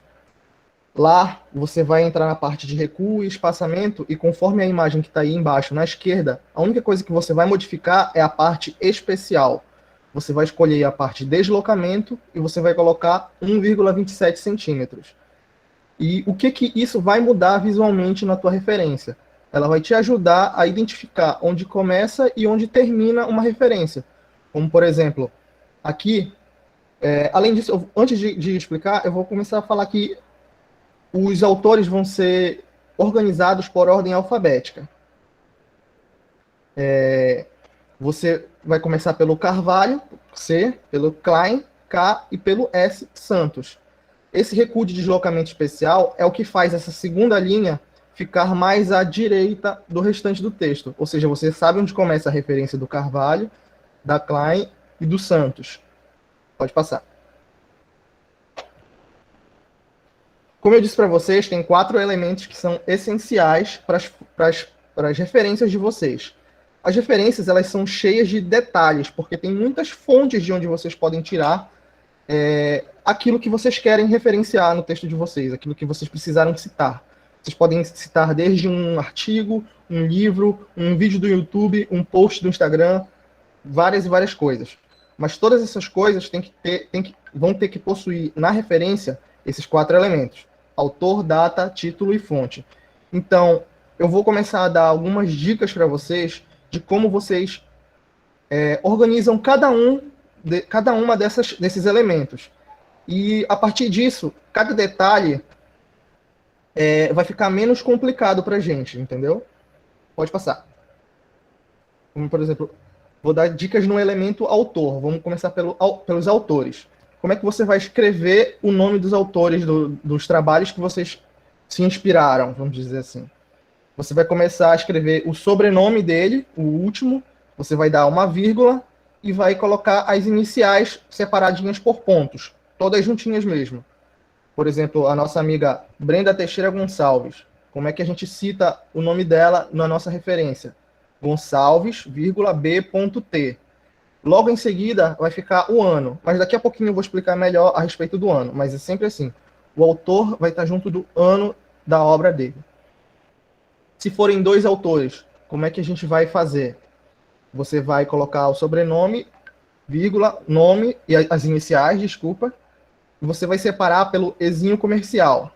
Lá, você vai entrar na parte de recuo e espaçamento, e conforme a imagem que está aí embaixo, na esquerda, a única coisa que você vai modificar é a parte especial. Você vai escolher a parte de deslocamento e você vai colocar 1,27 centímetros. E o que isso vai mudar visualmente na tua referência? Ela vai te ajudar a identificar onde começa e onde termina uma referência. Como, por exemplo, aqui, além disso, antes de explicar, eu vou começar a falar que os autores vão ser organizados por ordem alfabética. Você vai começar pelo Carvalho, C, pelo Klein, K, e pelo S, Santos. Esse recuo de deslocamento especial é o que faz essa segunda linha ficar mais à direita do restante do texto. Ou seja, você sabe onde começa a referência do Carvalho, da Klein e do Santos. Pode passar. Como eu disse para vocês, tem 4 elementos que são essenciais para as referências de vocês. As referências, elas são cheias de detalhes, porque tem muitas fontes de onde vocês podem tirar aquilo que vocês querem referenciar no texto de vocês, aquilo que vocês precisaram citar. Vocês podem citar desde um artigo, um livro, um vídeo do YouTube, um post do Instagram, várias e várias coisas. Mas todas essas coisas vão ter que possuir na referência esses 4 elementos: autor, data, título e fonte. Então, eu vou começar a dar algumas dicas para vocês de como vocês organizam cada uma desses elementos. E, a partir disso, cada detalhe vai ficar menos complicado para a gente, entendeu? Pode passar. Como, por exemplo, vou dar dicas no elemento autor. Vamos começar pelos autores. Como é que você vai escrever o nome dos autores dos trabalhos que vocês se inspiraram, vamos dizer assim? Você vai começar a escrever o sobrenome dele, o último, você vai dar uma vírgula e vai colocar as iniciais separadinhas por pontos, todas juntinhas mesmo. Por exemplo, a nossa amiga Brenda Teixeira Gonçalves. Como é que a gente cita o nome dela na nossa referência? Gonçalves, B.T. Logo em seguida vai ficar o ano, mas daqui a pouquinho eu vou explicar melhor a respeito do ano, mas é sempre assim. O autor vai estar junto do ano da obra dele. Se forem 2 autores, como é que a gente vai fazer? Você vai colocar o sobrenome, vírgula, nome e as iniciais, desculpa, e você vai separar pelo ezinho comercial.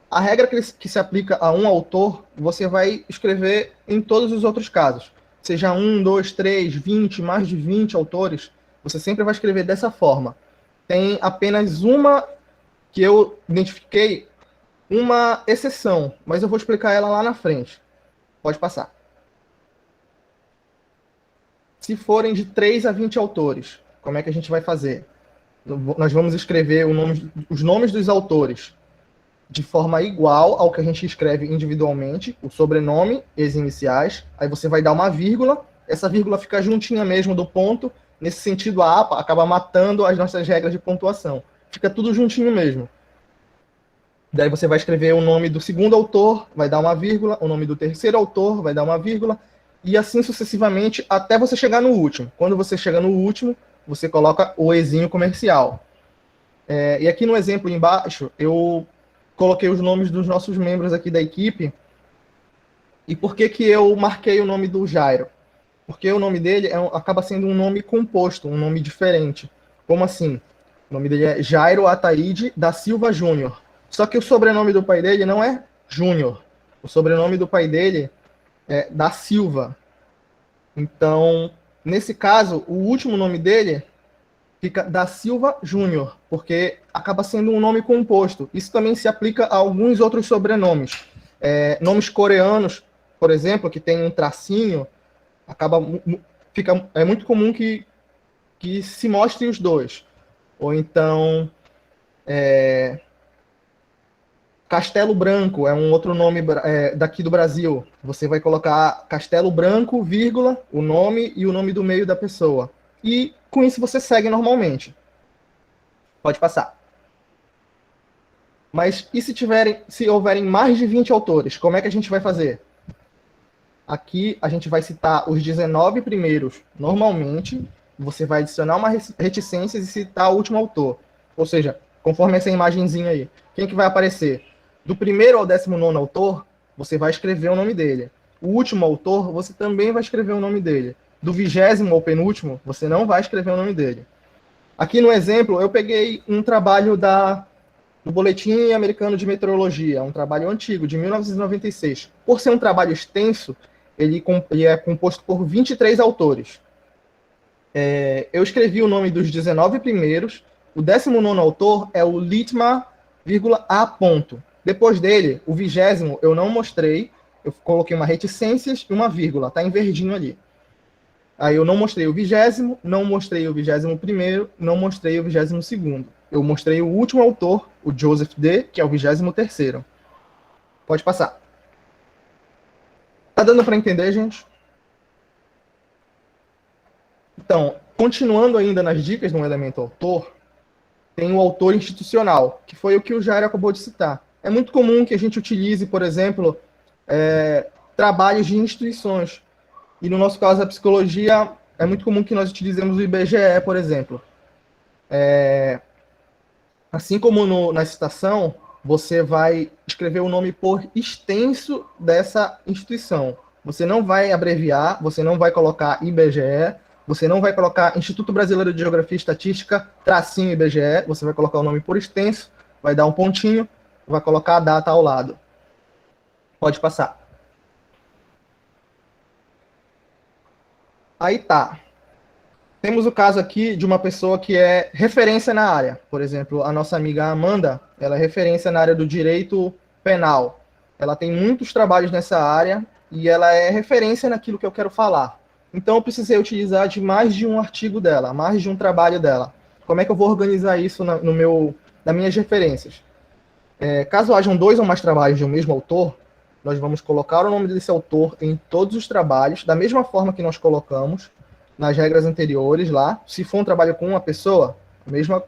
A regra que se aplica a um autor, você vai escrever em todos os outros casos. Seja 1, 2, 3, 20, mais de 20 autores, você sempre vai escrever dessa forma. Tem apenas uma que eu identifiquei, uma exceção, mas eu vou explicar ela lá na frente. Pode passar. Se forem de 3 a 20 autores, como é que a gente vai fazer? Nós vamos escrever os nomes dos autores de forma igual ao que a gente escreve individualmente, o sobrenome e as iniciais. Aí você vai dar uma vírgula, essa vírgula fica juntinha mesmo do ponto. Nesse sentido, a APA acaba matando as nossas regras de pontuação. Fica tudo juntinho mesmo. Daí você vai escrever o nome do segundo autor, vai dar uma vírgula, o nome do terceiro autor, vai dar uma vírgula, e assim sucessivamente até você chegar no último. Quando você chega no último, você coloca o ezinho comercial. E aqui no exemplo embaixo, eu coloquei os nomes dos nossos membros aqui da equipe. E por que eu marquei o nome do Jairo? Porque o nome dele acaba sendo um nome composto, um nome diferente. Como assim? O nome dele é Jairo Ataíde da Silva Júnior. Só que o sobrenome do pai dele não é Júnior. O sobrenome do pai dele é da Silva. Então, nesse caso, o último nome dele fica da Silva Júnior, porque acaba sendo um nome composto. Isso também se aplica a alguns outros sobrenomes. Nomes coreanos, por exemplo, que tem um tracinho, é muito comum que se mostre os dois. Ou então, Castelo Branco é um outro nome daqui do Brasil. Você vai colocar Castelo Branco, vírgula, o nome e o nome do meio da pessoa. E com isso você segue normalmente. Pode passar. Mas e se houverem mais de 20 autores, como é que a gente vai fazer? Aqui a gente vai citar os 19 primeiros normalmente, você vai adicionar uma reticência e citar o último autor. Ou seja, conforme essa imagenzinha aí. Quem que vai aparecer? Do primeiro ao 19º autor, você vai escrever o nome dele. O último autor, você também vai escrever o nome dele. Do 20º ao penúltimo, você não vai escrever o nome dele. Aqui no exemplo, eu peguei um trabalho do Boletim Americano de Meteorologia, um trabalho antigo, de 1996. Por ser um trabalho extenso, ele é composto por 23 autores. Eu escrevi o nome dos 19 primeiros, o 19º autor é o Litmar, A. Depois dele, o 20º eu não mostrei, eu coloquei uma reticências e uma vírgula, tá em verdinho ali. Aí eu não mostrei o 20º, não mostrei o 21º, não mostrei o 22º. Eu mostrei o último autor, o Joseph D., que é o 23º. Pode passar. Tá dando para entender, gente? Então, continuando ainda nas dicas do elemento autor, tem o autor institucional, que foi o que o Jairo acabou de citar. É muito comum que a gente utilize, por exemplo, trabalhos de instituições. E no nosso caso, a psicologia, é muito comum que nós utilizemos o IBGE, por exemplo. Assim como na citação, você vai escrever o nome por extenso dessa instituição. Você não vai abreviar, você não vai colocar IBGE, você não vai colocar Instituto Brasileiro de Geografia e Estatística, tracinho IBGE, você vai colocar o nome por extenso, vai dar um pontinho, vai colocar a data ao lado. Pode passar. Aí tá. Temos o caso aqui de uma pessoa que é referência na área. Por exemplo, a nossa amiga Amanda, ela é referência na área do direito penal. Ela tem muitos trabalhos nessa área e ela é referência naquilo que eu quero falar. Então, eu precisei utilizar de mais de um artigo dela, mais de um trabalho dela. Como é que eu vou organizar isso nas minhas referências? Caso hajam 2 ou mais trabalhos de um mesmo autor, nós vamos colocar o nome desse autor em todos os trabalhos, da mesma forma que nós colocamos nas regras anteriores lá. Se for um trabalho com uma pessoa,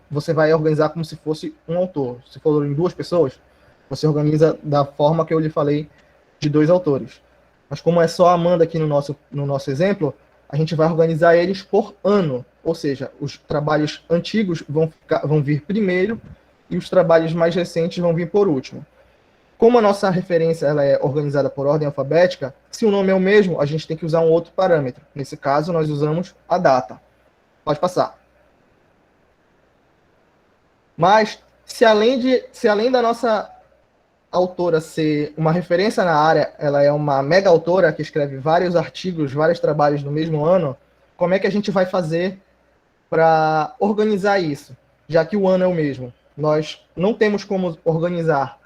você vai organizar como se fosse um autor. Se for em 2 pessoas, você organiza da forma que eu lhe falei de 2 autores. Mas como é só a Amanda aqui no nosso exemplo, a gente vai organizar eles por ano. Ou seja, os trabalhos antigos vão vir primeiro e os trabalhos mais recentes vão vir por último. Como a nossa referência ela é organizada por ordem alfabética, se o nome é o mesmo, a gente tem que usar um outro parâmetro. Nesse caso, nós usamos a data. Pode passar. Mas, se além da nossa autora ser uma referência na área, ela é uma mega autora que escreve vários artigos, vários trabalhos no mesmo ano, como é que a gente vai fazer para organizar isso, já que o ano é o mesmo? Nós não temos como organizar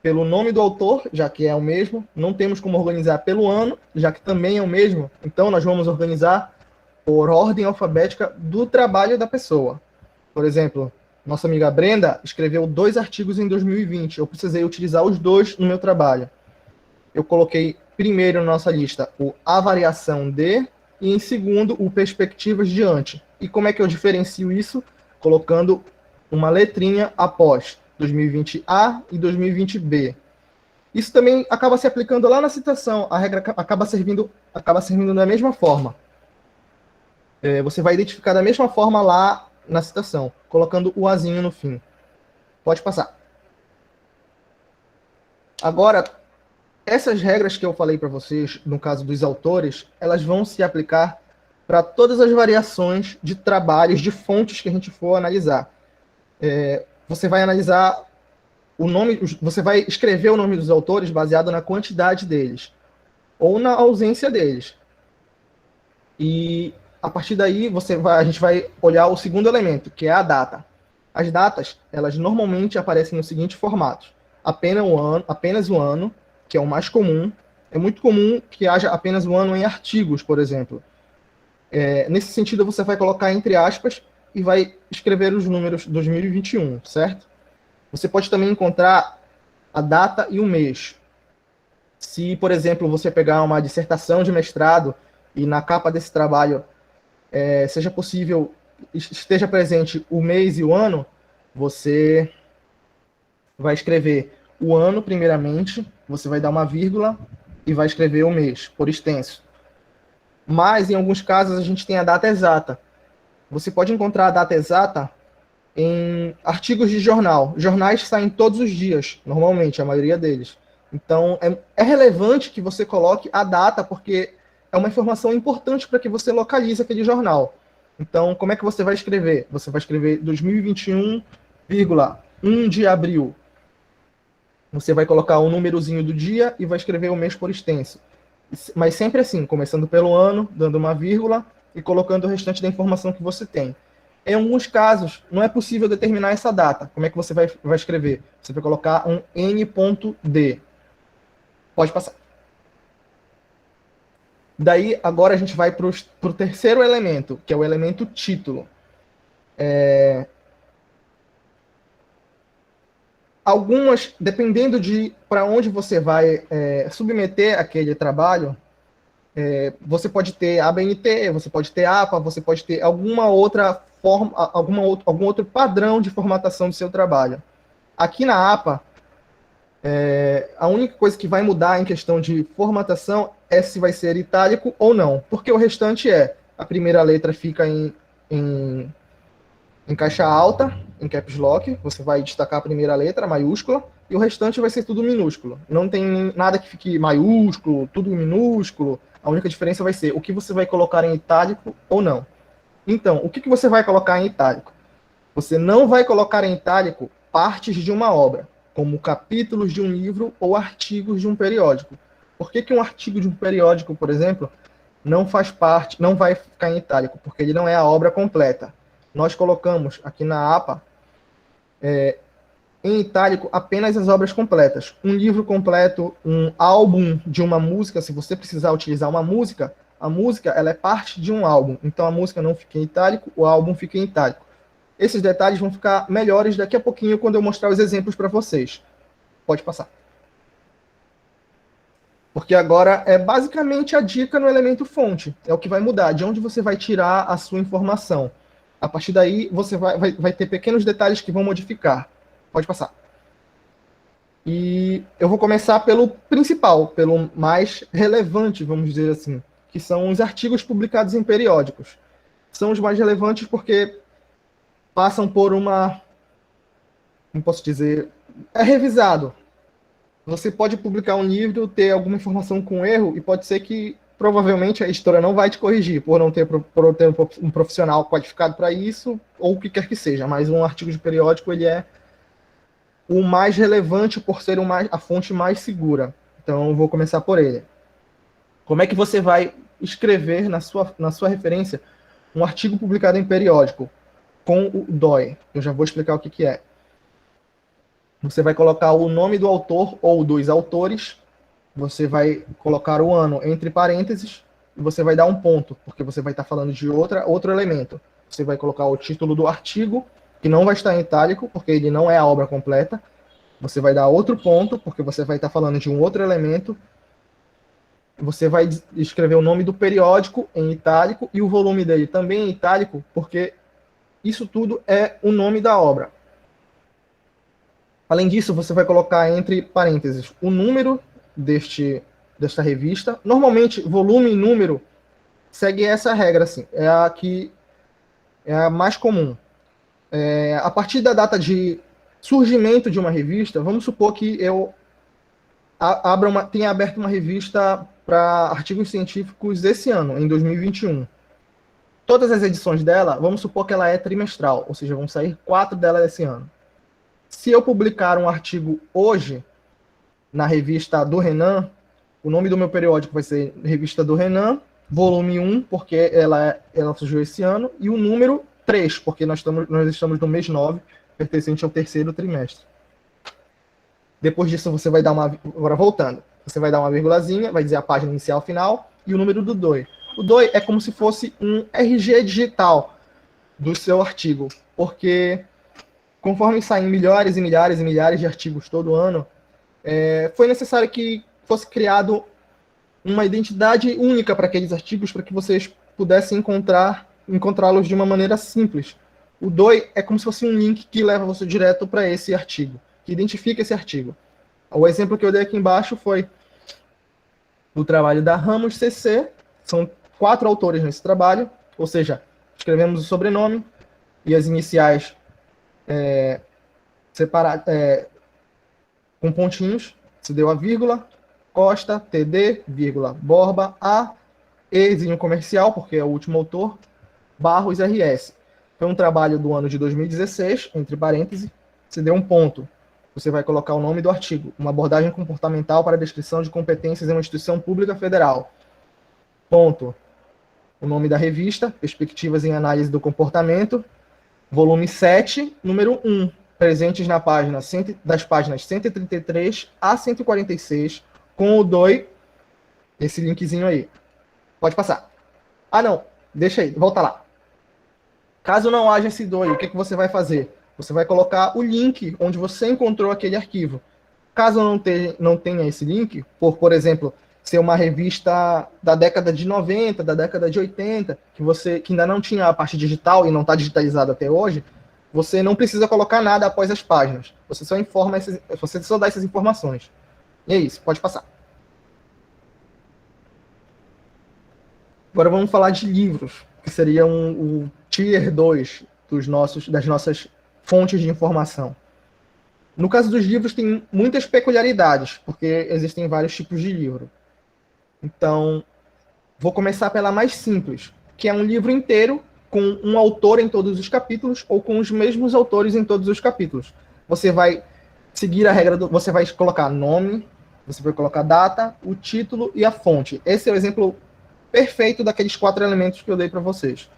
pelo nome do autor, já que é o mesmo, não temos como organizar pelo ano, já que também é o mesmo, então nós vamos organizar por ordem alfabética do trabalho da pessoa. Por exemplo, nossa amiga Brenda escreveu 2 artigos em 2020, eu precisei utilizar os 2 no meu trabalho. Eu coloquei primeiro na nossa lista o A Variação de, e em segundo o Perspectivas diante. E como é que eu diferencio isso? Colocando uma letrinha após 2020A e 2020B. Isso também acaba se aplicando lá na citação. A regra acaba servindo da mesma forma. Você vai identificar da mesma forma lá na citação, colocando o azinho no fim. Pode passar. Agora, essas regras que eu falei para vocês, no caso dos autores, elas vão se aplicar para todas as variações de trabalhos, de fontes que a gente for analisar. Você vai analisar o nome, você vai escrever o nome dos autores baseado na quantidade deles ou na ausência deles. E a partir daí a gente vai olhar o segundo elemento, que é a data. As datas, elas normalmente aparecem no seguinte formato: apenas o ano, que é o mais comum. É muito comum que haja apenas o ano em artigos, por exemplo. Nesse sentido, você vai colocar entre aspas e vai escrever os números 2021, certo? Você pode também encontrar a data e o mês. Se, por exemplo, você pegar uma dissertação de mestrado e na capa desse trabalho seja possível, esteja presente o mês e o ano, você vai escrever o ano primeiramente, você vai dar uma vírgula e vai escrever o mês, por extenso. Mas, em alguns casos, a gente tem a data exata. Você pode encontrar a data exata em artigos de jornal. Jornais saem todos os dias, normalmente, a maioria deles. Então, é relevante que você coloque a data, porque é uma informação importante para que você localize aquele jornal. Então, como é que você vai escrever? Você vai escrever 2021,1 de abril. Você vai colocar o númerozinho do dia e vai escrever o mês por extenso. Mas sempre assim, começando pelo ano, dando uma vírgula e colocando o restante da informação que você tem. Em alguns casos, não é possível determinar essa data. Como é que você vai escrever? Você vai colocar um N.D. Pode passar. Daí, agora a gente vai para o terceiro elemento, que é o elemento título. Algumas, dependendo de para onde você vai submeter aquele trabalho, você pode ter ABNT, você pode ter APA, você pode ter alguma outra forma, algum outro padrão de formatação do seu trabalho. Aqui na APA, A única coisa que vai mudar em questão de formatação é se vai ser itálico ou não, porque o restante a primeira letra fica em caixa alta, em caps lock, você vai destacar a primeira letra, maiúscula, e o restante vai ser tudo minúsculo. Não tem nada que fique maiúsculo, tudo minúsculo. A única diferença vai ser o que você vai colocar em itálico ou não. Então, o que você vai colocar em itálico? Você não vai colocar em itálico partes de uma obra, como capítulos de um livro ou artigos de um periódico. Por que um artigo de um periódico, por exemplo, não faz parte, não vai ficar em itálico? Porque ele não é a obra completa. Nós colocamos aqui na APA, em itálico, apenas as obras completas. Um livro completo, um álbum de uma música, se você precisar utilizar uma música, a música ela é parte de um álbum. Então a música não fica em itálico, o álbum fica em itálico. Esses detalhes vão ficar melhores daqui a pouquinho quando eu mostrar os exemplos para vocês. Pode passar. Porque agora é basicamente a dica no elemento fonte. É o que vai mudar, de onde você vai tirar a sua informação. A partir daí, você vai ter pequenos detalhes que vão modificar. Pode passar. E eu vou começar pelo principal, pelo mais relevante, vamos dizer assim, que são os artigos publicados em periódicos. São os mais relevantes porque passam por uma... Como posso dizer? É revisado. Você pode publicar um livro, ter alguma informação com erro, e pode ser que, provavelmente, a editora não vai te corrigir, por não ter, um profissional qualificado para isso, ou o que quer que seja. Mas um artigo de periódico, ele é o mais relevante por ser a fonte mais segura. Então, eu vou começar por ele. Como é que você vai escrever na sua referência um artigo publicado em periódico com o DOI? Eu já vou explicar o que é. Você vai colocar o nome do autor ou dos autores, você vai colocar o ano entre parênteses, e você vai dar um ponto, porque você vai estar falando de outro elemento. Você vai colocar o título do artigo, que não vai estar em itálico, porque ele não é a obra completa. Você vai dar outro ponto, porque você vai estar falando de um outro elemento. Você vai escrever o nome do periódico em itálico e o volume dele também em itálico, porque isso tudo é o nome da obra. Além disso, você vai colocar entre parênteses o número desta revista. Normalmente, volume e número segue essa regra, assim, é a mais comum. A partir da data de surgimento de uma revista, vamos supor que eu tenha aberto uma revista para artigos científicos esse ano, em 2021. Todas as edições dela, vamos supor que ela é trimestral, ou seja, vão sair 4 dela esse ano. Se eu publicar um artigo hoje na revista do Renan, o nome do meu periódico vai ser Revista do Renan, volume 1, porque ela surgiu esse ano, e o número 3, porque nós estamos no mês 9, pertencente ao 3º trimestre. Depois disso, você vai dar agora voltando, você vai dar uma vírgulazinha, vai dizer a página inicial, final, e o número do DOI. O DOI é como se fosse um RG digital do seu artigo, porque conforme saem milhares e milhares e milhares de artigos todo ano, foi necessário que fosse criado uma identidade única para aqueles artigos, para que vocês pudessem encontrá-los de uma maneira simples. O DOI é como se fosse um link que leva você direto para esse artigo, que identifica esse artigo. O exemplo que eu dei aqui embaixo foi do trabalho da Ramos CC, são 4 autores nesse trabalho, ou seja, escrevemos o sobrenome e as iniciais com pontinhos, se deu a vírgula, Costa, TD, vírgula, Borba, A, Ezinho comercial, porque é o último autor, Barros, RS. Foi um trabalho do ano de 2016, entre parênteses, se deu um ponto. Você vai colocar o nome do artigo, uma abordagem comportamental para a descrição de competências em uma instituição pública federal. Ponto. O nome da revista, Perspectivas em Análise do Comportamento, volume 7, número 1, presentes das páginas 133 a 146, com o DOI, esse linkzinho aí. Pode passar. Ah, não, deixa aí, volta lá. Caso não haja esse DOI, o que você vai fazer? Você vai colocar o link onde você encontrou aquele arquivo. Caso não tenha esse link, por exemplo, ser uma revista da década de 90, da década de 80, que ainda não tinha a parte digital e não está digitalizado até hoje, você não precisa colocar nada após as páginas. Você só dá essas informações. E é isso, pode passar. Agora vamos falar de livros, que seria o Tier 2 das nossas fontes de informação. No caso dos livros, tem muitas peculiaridades, porque existem vários tipos de livro. Então, vou começar pela mais simples, que é um livro inteiro com um autor em todos os capítulos ou com os mesmos autores em todos os capítulos. Você vai seguir a regra você vai colocar nome, você vai colocar data, o título e a fonte. Esse é o exemplo perfeito daqueles 4 elementos que eu dei para vocês.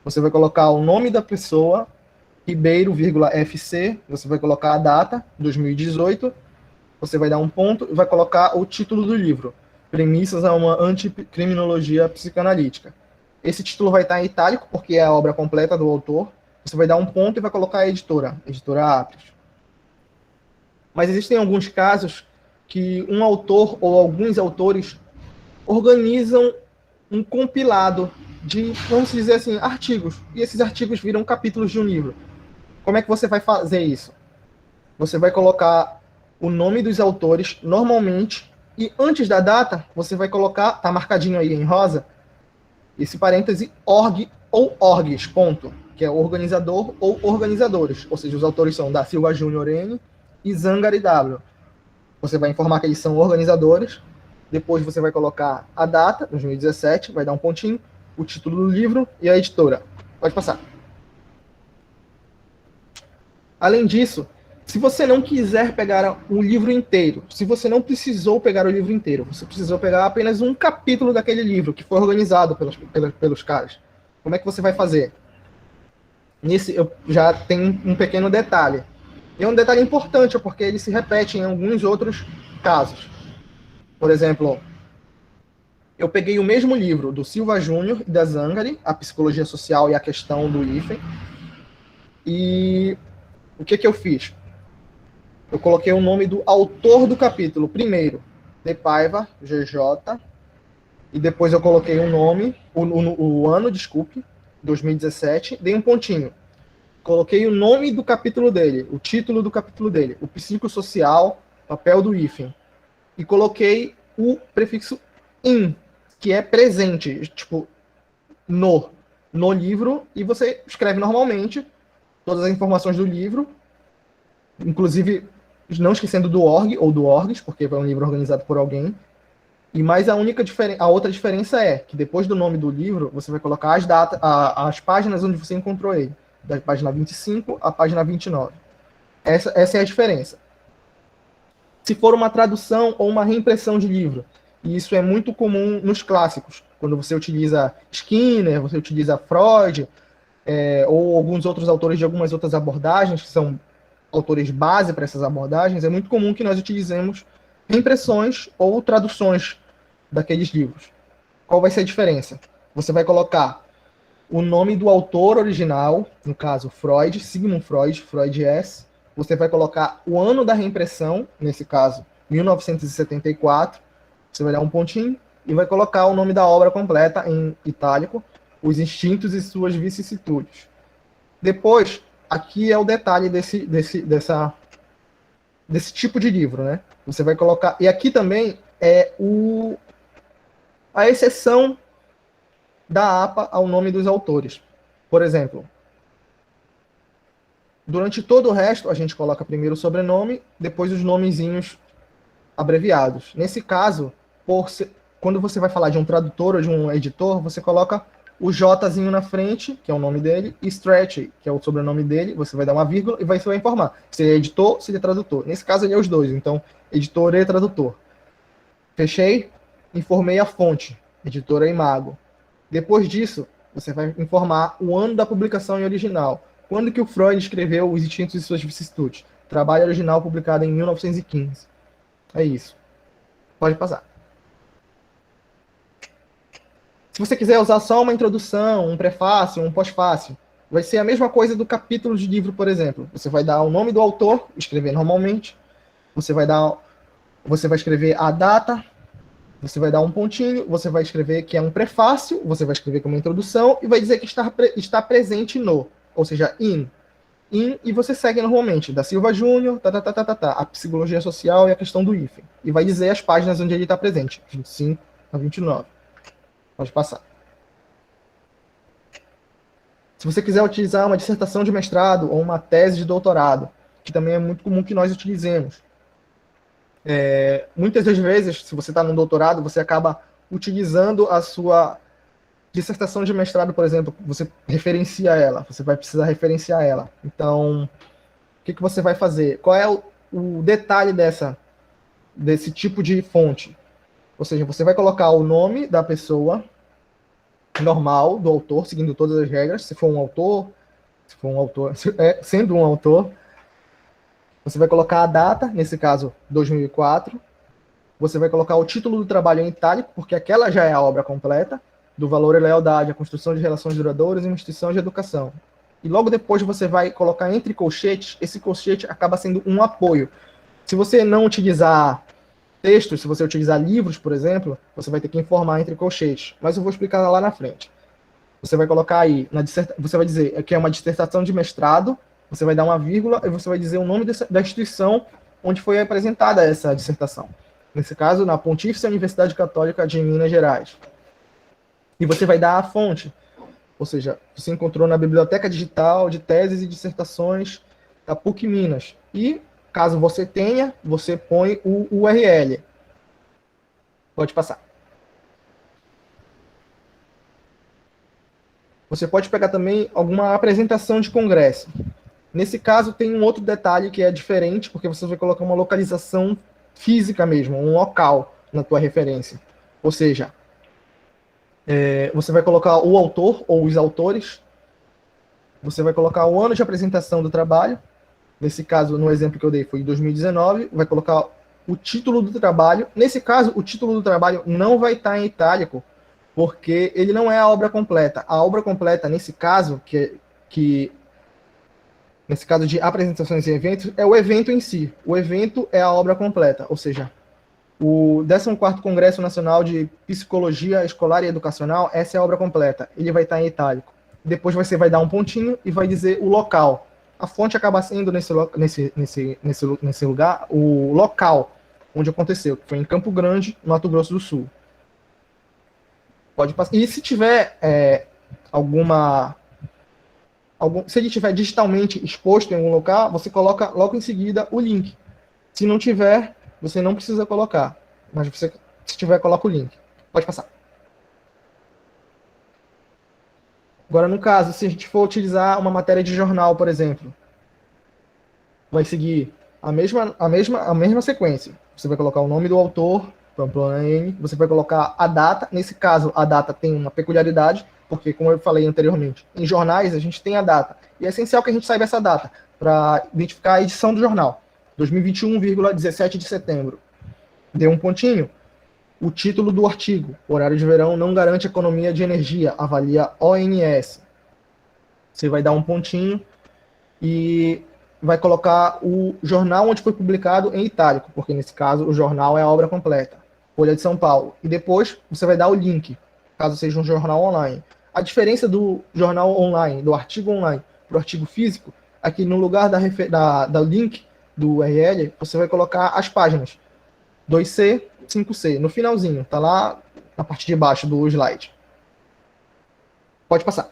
Você vai colocar o nome da pessoa, Ribeiro,FC, você vai colocar a data, 2018, você vai dar um ponto e vai colocar o título do livro, Premissas a uma Anticriminologia Psicanalítica. Esse título vai estar em itálico, porque é a obra completa do autor. Você vai dar um ponto e vai colocar a editora Apres. Mas existem alguns casos que um autor ou alguns autores organizam um compilado de, vamos dizer assim, artigos. E esses artigos viram capítulos de um livro. Como é que você vai fazer isso? Você vai colocar o nome dos autores normalmente e antes da data você vai colocar, tá marcadinho aí em rosa, esse parêntese org ou orgs, ponto, que é organizador ou organizadores. Ou seja, os autores são da Silva Júnior N e Zangari W. Você vai informar que eles são organizadores. Depois você vai colocar a data, 2017, vai dar um pontinho, o título do livro e a editora. Pode passar. Além disso, se você não quiser pegar o livro inteiro, se você não precisou pegar o livro inteiro, você precisou pegar apenas um capítulo daquele livro que foi organizado pelos caras, como é que você vai fazer? Nesse eu já tenho um pequeno detalhe. E é um detalhe importante, porque ele se repete em alguns outros casos. Por exemplo, eu peguei o mesmo livro do Silva Júnior e da Zangari, A Psicologia Social e a Questão do hífen, e o que eu fiz? Eu coloquei o nome do autor do capítulo primeiro, De Paiva, GJ, e depois eu coloquei o nome, o ano, desculpe, 2017, dei um pontinho. Coloquei o nome do capítulo dele, o título do capítulo dele, o psicossocial, papel do hífen. E coloquei o prefixo in, que é presente, tipo, no livro, e você escreve normalmente todas as informações do livro, inclusive não esquecendo do org ou do orgs, porque é um livro organizado por alguém. E mais a outra diferença é que depois do nome do livro, você vai colocar as datas, as páginas onde você encontrou ele, da página 25 à página 29. Essa é a diferença. Se for uma tradução ou uma reimpressão de livro, e isso é muito comum nos clássicos, quando você utiliza Skinner, você utiliza Freud, ou alguns outros autores de algumas outras abordagens, que são autores base para essas abordagens, é muito comum que nós utilizemos reimpressões ou traduções daqueles livros. Qual vai ser a diferença? Você vai colocar o nome do autor original, no caso Freud, Sigmund Freud, Freud S. Você vai colocar o ano da reimpressão, nesse caso 1974. Você vai dar um pontinho e vai colocar o nome da obra completa em itálico, Os Instintos e Suas Vicissitudes. Depois, aqui é o detalhe desse tipo de livro, né? Você vai colocar... E aqui também é a exceção da APA ao nome dos autores. Por exemplo, durante todo o resto, a gente coloca primeiro o sobrenome, depois os nomezinhos abreviados. Nesse caso, quando você vai falar de um tradutor ou de um editor, você coloca o Jzinho na frente, que é o nome dele, e Stretch, que é o sobrenome dele, você vai dar uma vírgula e você vai informar se ele é editor, se ele é tradutor. Nesse caso, ele é os dois, então, editor e tradutor. Fechei? Informei a fonte, editora Imago. Depois disso, você vai informar o ano da publicação em original. Quando que o Freud escreveu Os Instintos e Suas Vicissitudes? Trabalho original publicado em 1915. É isso. Pode passar. Se você quiser usar só uma introdução, um prefácio, um pós-fácio, vai ser a mesma coisa do capítulo de livro, por exemplo. Você vai dar o nome do autor, escrever normalmente. Você vai escrever a data, você vai dar um pontinho, você vai escrever que é um prefácio, você vai escrever como introdução e vai dizer que está presente no, ou seja, in. e você segue normalmente, da Silva Júnior, a psicologia social e a questão do hífen. E vai dizer as páginas onde ele está presente, 25 a 29. Pode passar. Se você quiser utilizar uma dissertação de mestrado ou uma tese de doutorado, que também é muito comum que nós utilizemos. Muitas das vezes, se você está no doutorado, você acaba utilizando a sua dissertação de mestrado, por exemplo, você referencia ela, você vai precisar referenciar ela. Então, o que você vai fazer? Qual é o detalhe desse tipo de fonte? Ou seja, você vai colocar o nome da pessoa normal, do autor, seguindo todas as regras, sendo um autor, você vai colocar a data, nesse caso, 2004, você vai colocar o título do trabalho em itálico, porque aquela já é a obra completa, do valor e lealdade, a construção de relações duradouras e uma instituição de educação. E logo depois você vai colocar entre colchetes, esse colchete acaba sendo um apoio. Se você não utilizar textos, se você utilizar livros, por exemplo, você vai ter que informar entre colchetes. Mas eu vou explicar lá na frente. Você vai colocar aí, você vai dizer que é uma dissertação de mestrado, você vai dar uma vírgula e você vai dizer o nome da instituição onde foi apresentada essa dissertação. Nesse caso, na Pontífice Universidade Católica de Minas Gerais. E você vai dar a fonte. Ou seja, você encontrou na Biblioteca Digital de Teses e Dissertações da PUC Minas. E, caso você tenha, você põe o URL. Pode passar. Você pode pegar também alguma apresentação de congresso. Nesse caso, tem um outro detalhe que é diferente, porque você vai colocar uma localização física mesmo, um local na tua referência. Ou seja, você vai colocar o autor ou os autores, você vai colocar o ano de apresentação do trabalho, nesse caso, no exemplo que eu dei, foi em 2019, vai colocar o título do trabalho. Nesse caso, o título do trabalho não vai estar em itálico, porque ele não é a obra completa. A obra completa, nesse caso, nesse caso de apresentações e eventos, é o evento em si. O evento é a obra completa, ou seja, o 14º Congresso Nacional de Psicologia Escolar e Educacional, essa é a obra completa. Ele vai estar em itálico. Depois você vai dar um pontinho e vai dizer o local. A fonte acaba sendo nesse lugar o local onde aconteceu, que foi em Campo Grande, Mato Grosso do Sul. Pode passar. E se tiver se ele estiver digitalmente exposto em algum local, você coloca logo em seguida o link. Se não tiver, você não precisa colocar. Mas se tiver, coloca o link. Pode passar. Agora, no caso, se a gente for utilizar uma matéria de jornal, por exemplo, vai seguir a mesma sequência. Você vai colocar o nome do autor, Pamplona N, você vai colocar a data. Nesse caso, a data tem uma peculiaridade, porque, como eu falei anteriormente, em jornais a gente tem a data. E é essencial que a gente saiba essa data, para identificar a edição do jornal. 2021,17 de setembro. Deu um pontinho. O título do artigo. Horário de verão não garante economia de energia. Avalia ONS. Você vai dar um pontinho e vai colocar o jornal onde foi publicado em itálico, porque nesse caso o jornal é a obra completa. Folha de São Paulo. E depois você vai dar o link, caso seja um jornal online. A diferença do jornal online, do artigo online, para o artigo físico, aqui no lugar da link do URL, você vai colocar as páginas 2C, 5C, no finalzinho, tá lá na parte de baixo do slide. Pode passar.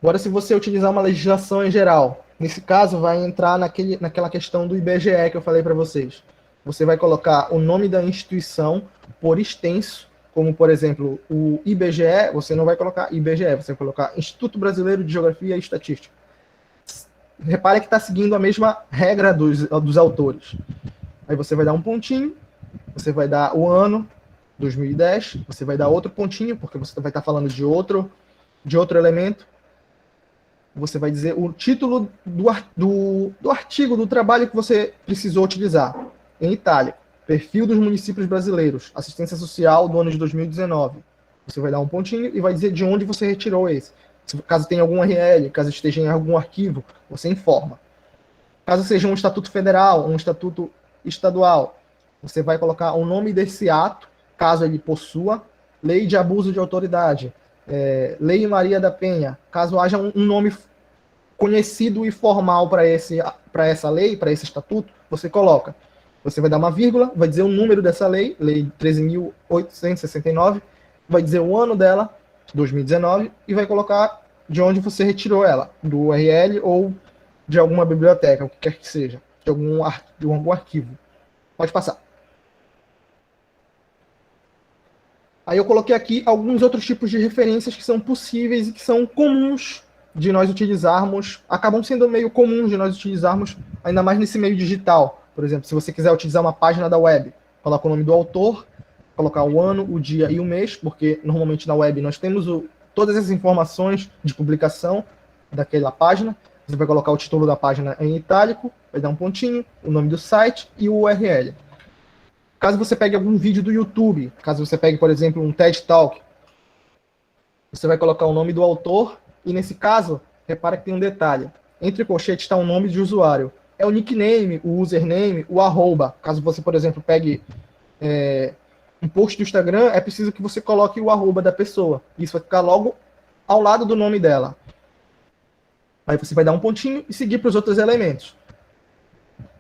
Agora, se você utilizar uma legislação em geral, nesse caso vai entrar naquela questão do IBGE que eu falei para vocês. Você vai colocar o nome da instituição por extenso, como, por exemplo, o IBGE, você não vai colocar IBGE, você vai colocar Instituto Brasileiro de Geografia e Estatística. Repare que está seguindo a mesma regra dos autores. Aí você vai dar um pontinho, você vai dar o ano, 2010, você vai dar outro pontinho, porque você vai estar falando de outro elemento. Você vai dizer o título do artigo, do trabalho que você precisou utilizar, em itálico. Perfil dos municípios brasileiros, assistência social do ano de 2019. Você vai dar um pontinho e vai dizer de onde você retirou esse. Caso tenha algum URL, caso esteja em algum arquivo, você informa. Caso seja um estatuto federal, um estatuto estadual, você vai colocar o nome desse ato, caso ele possua, lei de abuso de autoridade, Lei Maria da Penha, caso haja um nome conhecido e formal para essa lei, para esse estatuto, você coloca. Você vai dar uma vírgula, vai dizer o número dessa lei, Lei 13.869, vai dizer o ano dela, 2019, e vai colocar de onde você retirou ela, do URL ou de alguma biblioteca, o que quer que seja, de algum arquivo. Pode passar. Aí eu coloquei aqui alguns outros tipos de referências que são possíveis e que são comuns de nós utilizarmos, acabam sendo meio comuns de nós utilizarmos, ainda mais nesse meio digital. Por exemplo, se você quiser utilizar uma página da web, coloca o nome do autor, colocar o ano, o dia e o mês, porque normalmente na web nós temos todas as informações de publicação daquela página. Você vai colocar o título da página em itálico, vai dar um pontinho, o nome do site e o URL. Caso você pegue algum vídeo do YouTube, caso você pegue, por exemplo, um TED Talk, você vai colocar o nome do autor e, nesse caso, repara que tem um detalhe. Entre colchetes está o nome de usuário. É o nickname, o username, o arroba. Caso você, por exemplo, pegue um post do Instagram, é preciso que você coloque o arroba da pessoa. Isso vai ficar logo ao lado do nome dela. Aí você vai dar um pontinho e seguir para os outros elementos.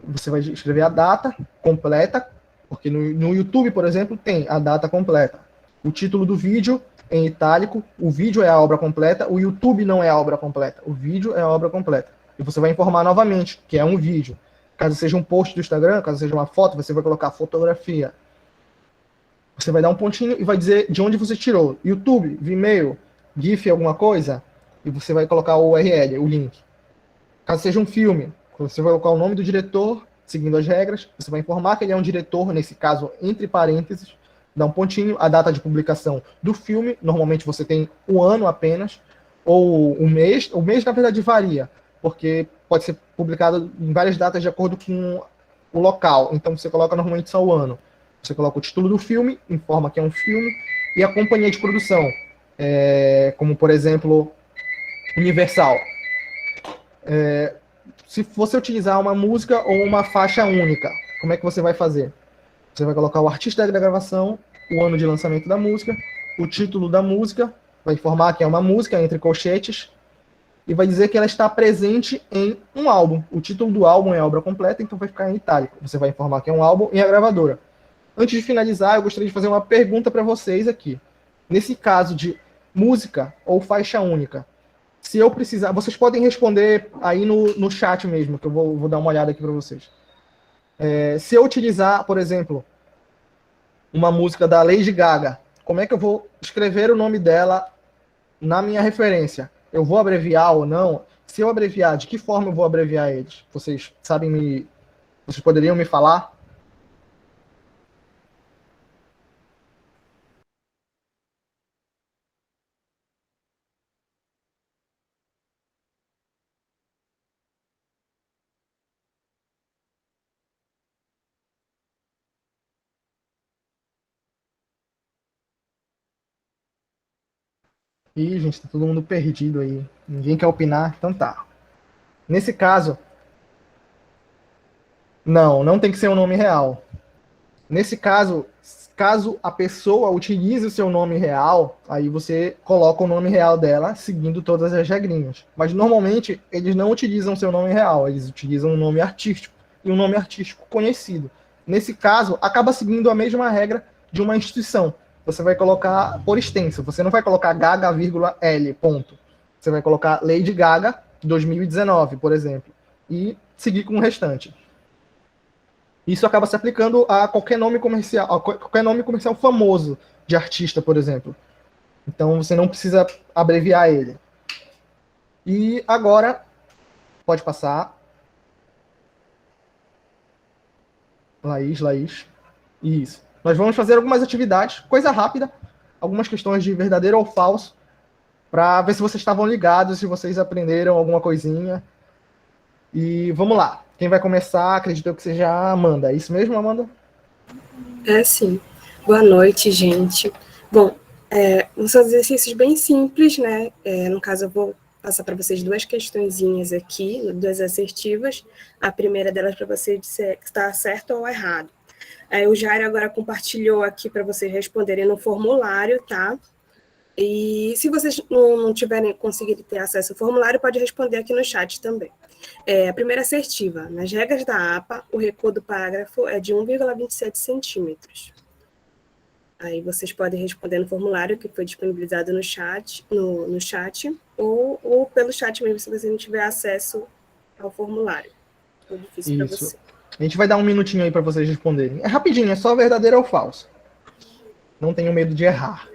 Você vai escrever a data completa, porque no YouTube, por exemplo, tem a data completa. O título do vídeo em itálico, o vídeo é a obra completa, o YouTube não é a obra completa, o vídeo é a obra completa. E você vai informar novamente que é um vídeo. Caso seja um post do Instagram, caso seja uma foto, você vai colocar fotografia. Você vai dar um pontinho e vai dizer de onde você tirou. YouTube, Vimeo, GIF, alguma coisa, e você vai colocar o URL, o link. Caso seja um filme, você vai colocar o nome do diretor, seguindo as regras, você vai informar que ele é um diretor, nesse caso, entre parênteses, dá um pontinho, a data de publicação do filme, normalmente você tem um ano apenas, ou um mês, o mês na verdade varia, porque pode ser publicado em várias datas de acordo com o local, então você coloca normalmente só o ano. Você coloca o título do filme, informa que é um filme, e a companhia de produção, como por exemplo, Universal. Se você utilizar uma música ou uma faixa única, como é que você vai fazer? Você vai colocar o artista da gravação, o ano de lançamento da música, o título da música, vai informar que é uma música entre colchetes, e vai dizer que ela está presente em um álbum. O título do álbum é a obra completa, então vai ficar em itálico. Você vai informar que é um álbum e a gravadora. Antes de finalizar, eu gostaria de fazer uma pergunta para vocês aqui. Nesse caso de música ou faixa única, se eu precisar, vocês podem responder aí no chat mesmo, que eu vou dar uma olhada aqui para vocês. Se eu utilizar, por exemplo, uma música da Lady Gaga, como é que eu vou escrever o nome dela na minha referência? Eu vou abreviar ou não? Se eu abreviar, de que forma eu vou abreviar eles? Vocês sabem vocês poderiam me falar? Ih, gente, tá todo mundo perdido aí. Ninguém quer opinar, então tá. Nesse caso, não tem que ser um nome real. Nesse caso, caso a pessoa utilize o seu nome real, aí você coloca o nome real dela, seguindo todas as regrinhas. Mas normalmente eles não utilizam o seu nome real, eles utilizam um nome artístico e um nome artístico conhecido. Nesse caso, acaba seguindo a mesma regra de uma instituição. Você vai colocar por extenso, você não vai colocar Gaga, L, ponto. Você vai colocar Lady Gaga 2019, por exemplo, e seguir com o restante. Isso acaba se aplicando a qualquer nome comercial famoso de artista, por exemplo. Então você não precisa abreviar ele. E agora, pode passar. Laís. Isso. Nós vamos fazer algumas atividades, coisa rápida, algumas questões de verdadeiro ou falso, para ver se vocês estavam ligados, se vocês aprenderam alguma coisinha. E vamos lá. Quem vai começar, acredito que seja a Amanda. É isso mesmo, Amanda? Sim. Boa noite, gente. Bom, são exercícios bem simples, né? No caso, eu vou passar para vocês duas questõezinhas aqui, duas assertivas. A primeira delas para você dizer que está certo ou errado. O Jair agora compartilhou aqui para vocês responderem no formulário, tá? E se vocês não tiverem conseguido ter acesso ao formulário, pode responder aqui no chat também. A primeira assertiva. Nas regras da APA, o recuo do parágrafo é de 1,27 centímetros. Aí vocês podem responder no formulário que foi disponibilizado no chat, no chat ou pelo chat mesmo, se você não tiver acesso ao formulário. Foi difícil para você. A gente vai dar um minutinho aí para vocês responderem. É rapidinho, é só verdadeiro ou falso. Não tenham medo de errar.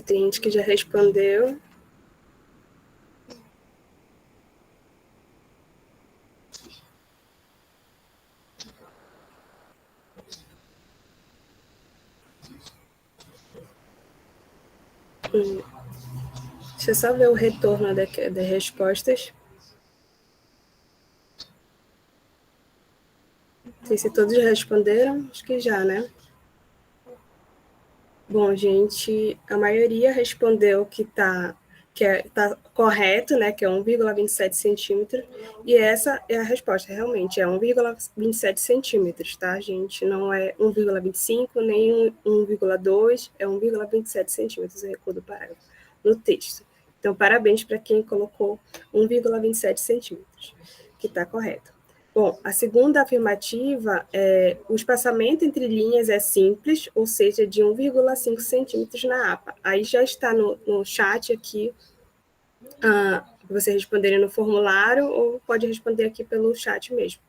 Tem gente que já respondeu. Deixa eu só ver o retorno das respostas. Não sei se todos já responderam. Acho que já, né? Bom, gente, a maioria respondeu que tá correto, né, que é 1,27 centímetros, e essa é a resposta, realmente, é 1,27 centímetros, tá, gente? Não é 1,25, nem 1,2, é 1,27 centímetros o recuo do parágrafo no texto. Então, parabéns para quem colocou 1,27 centímetros, que está correto. Bom, a segunda afirmativa é o espaçamento entre linhas é simples, ou seja, de 1,5 centímetros na APA. Aí já está no chat aqui, você responderem no formulário ou pode responder aqui pelo chat mesmo.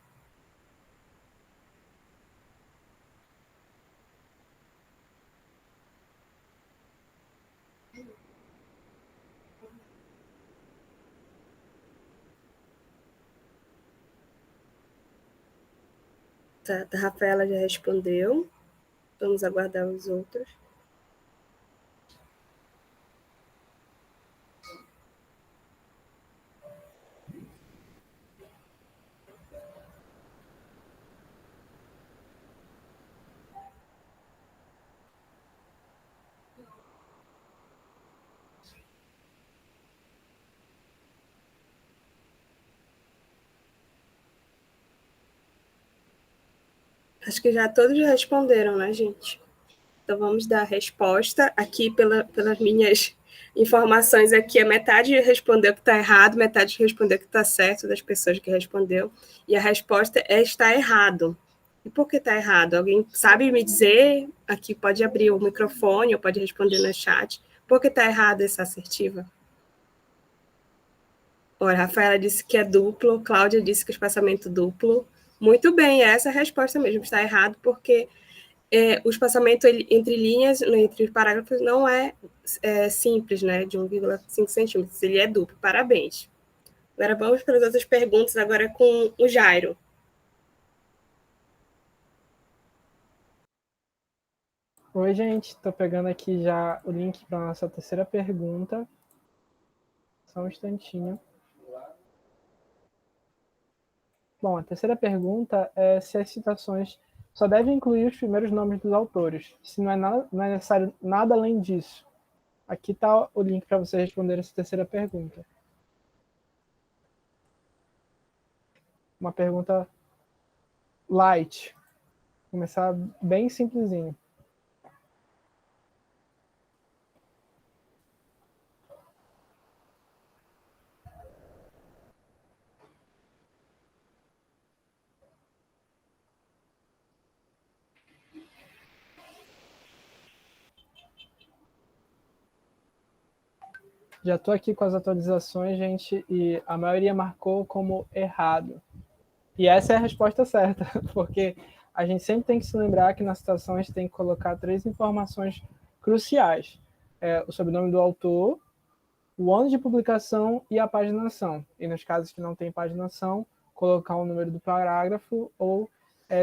Tá, a Rafaela já respondeu. Vamos aguardar os outros. Acho que já todos responderam, né, gente? Então, vamos dar a resposta. Aqui, pelas minhas informações aqui, a metade respondeu que está errado, metade respondeu que está certo, das pessoas que respondeu. E a resposta é está errado. E por que está errado? Alguém sabe me dizer? Aqui pode abrir o microfone ou pode responder no chat. Por que está errado essa assertiva? Olha, a Rafaela disse que é duplo, Cláudia disse que é espaçamento duplo. Muito bem, essa é a resposta mesmo, está errado, porque o espaçamento entre linhas, entre parágrafos, não é simples, né, de 1,5 centímetros, ele é duplo. Parabéns. Agora vamos para as outras perguntas, agora com o Jairo. Oi, gente, estou pegando aqui já o link para a nossa terceira pergunta. Só um instantinho. Bom, a terceira pergunta é se as citações só devem incluir os primeiros nomes dos autores, se não é necessário nada além disso. Aqui está o link para você responder essa terceira pergunta. Uma pergunta light. Começar bem simplesinho. Já estou aqui com as atualizações, gente, e a maioria marcou como errado. E essa é a resposta certa, porque a gente sempre tem que se lembrar que nas citações tem que colocar 3 informações cruciais. O sobrenome do autor, o ano de publicação e a paginação. E nos casos que não tem paginação, colocar o número do parágrafo ou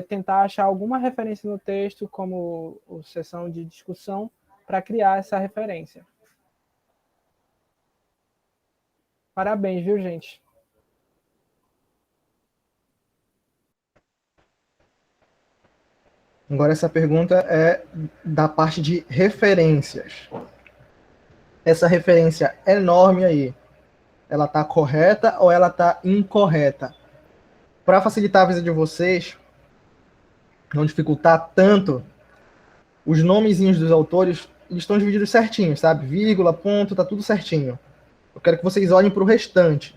tentar achar alguma referência no texto, como sessão de discussão, para criar essa referência. Parabéns, viu, gente? Agora essa pergunta é da parte de referências. Essa referência enorme aí, ela está correta ou ela está incorreta? Para facilitar a vida de vocês, não dificultar tanto, os nomezinhos dos autores eles estão divididos certinho, sabe? Vírgula, ponto, tá tudo certinho. Eu quero que vocês olhem para o restante.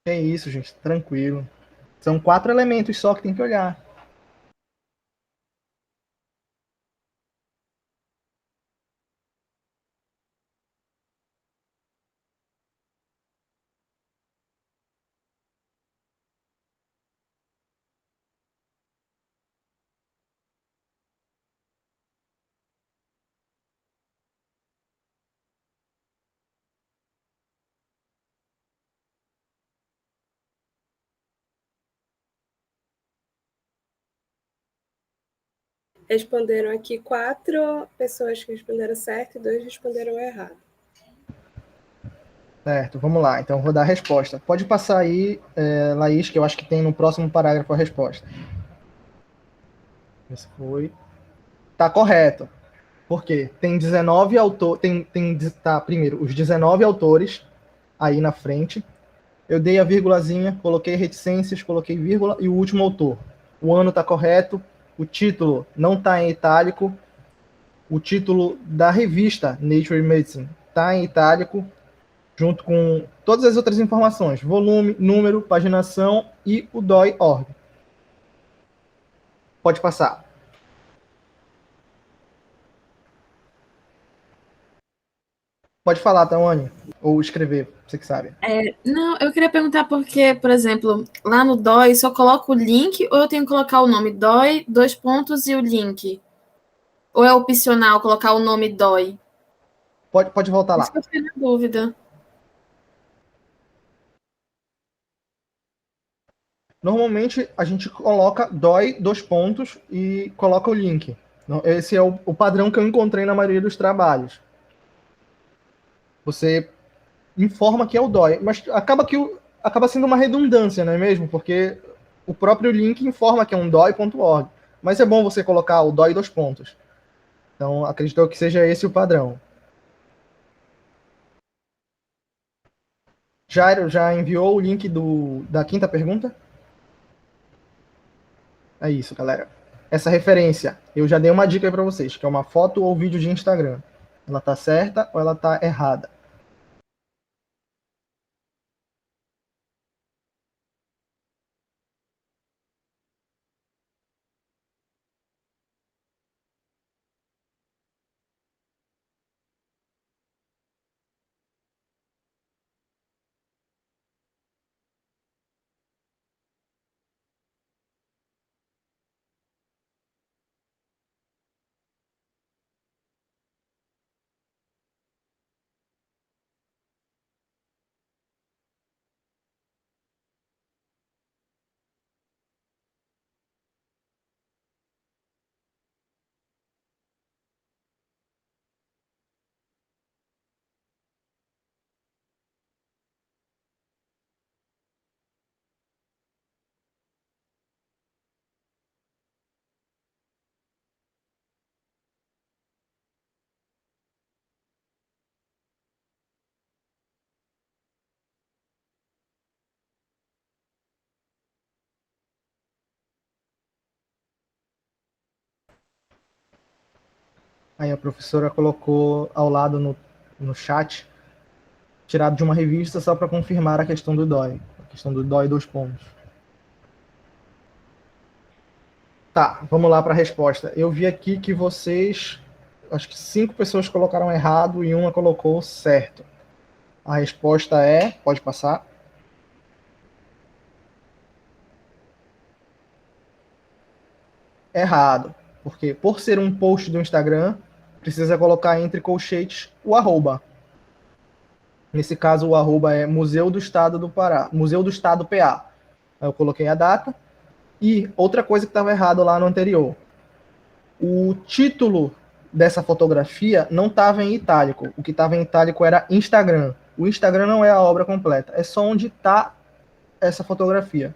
É isso, gente, tranquilo. São 4 elementos só que tem que olhar. Responderam aqui 4 pessoas que responderam certo e 2 responderam errado. Certo, vamos lá. Então, eu vou dar a resposta. Pode passar aí, Laís, que eu acho que tem no próximo parágrafo a resposta. Esse foi. Tá correto. Por quê? Tem 19 autores. Tá, primeiro, os 19 autores aí na frente. Eu dei a vírgulazinha, coloquei reticências, coloquei vírgula e o último autor. O ano tá correto. O título não tá em itálico. O título da revista Nature Medicine tá em itálico, junto com todas as outras informações, volume, número, paginação e o DOI.org. Pode passar. Pode falar, Tawane, ou escrever, você que sabe. Não, eu queria perguntar porque, por exemplo, lá no DOI só coloco o link ou eu tenho que colocar o nome DOI, 2 pontos e o link? Ou é opcional colocar o nome DOI? Pode voltar lá. Isso que eu fiquei na dúvida. Normalmente a gente coloca DOI, 2 pontos e coloca o link. Esse é o padrão que eu encontrei na maioria dos trabalhos. Você informa que é o DOI, mas acaba sendo uma redundância, não é mesmo? Porque o próprio link informa que é um doi.org. Mas é bom você colocar o DOI 2 pontos. Então, acredito que seja esse o padrão. Jairo, já enviou o link da quinta pergunta? É isso, galera. Essa referência, eu já dei uma dica aí para vocês, que é uma foto ou vídeo de Instagram. Ela tá certa ou ela tá errada? Aí a professora colocou ao lado no chat, tirado de uma revista só para confirmar a questão do DOI. A questão do DOI 2 pontos. Tá, vamos lá para a resposta. Eu vi aqui que vocês, acho que 5 pessoas colocaram errado e uma colocou certo. A resposta é, pode passar. Errado. Porque por ser um post do Instagram, precisa colocar entre colchetes o arroba. Nesse caso, o arroba é Museu do Estado do Pará, Museu do Estado PA. Aí eu coloquei a data. E outra coisa que estava errado lá no anterior. O título dessa fotografia não estava em itálico. O que estava em itálico era Instagram. O Instagram não é a obra completa. É só onde está essa fotografia.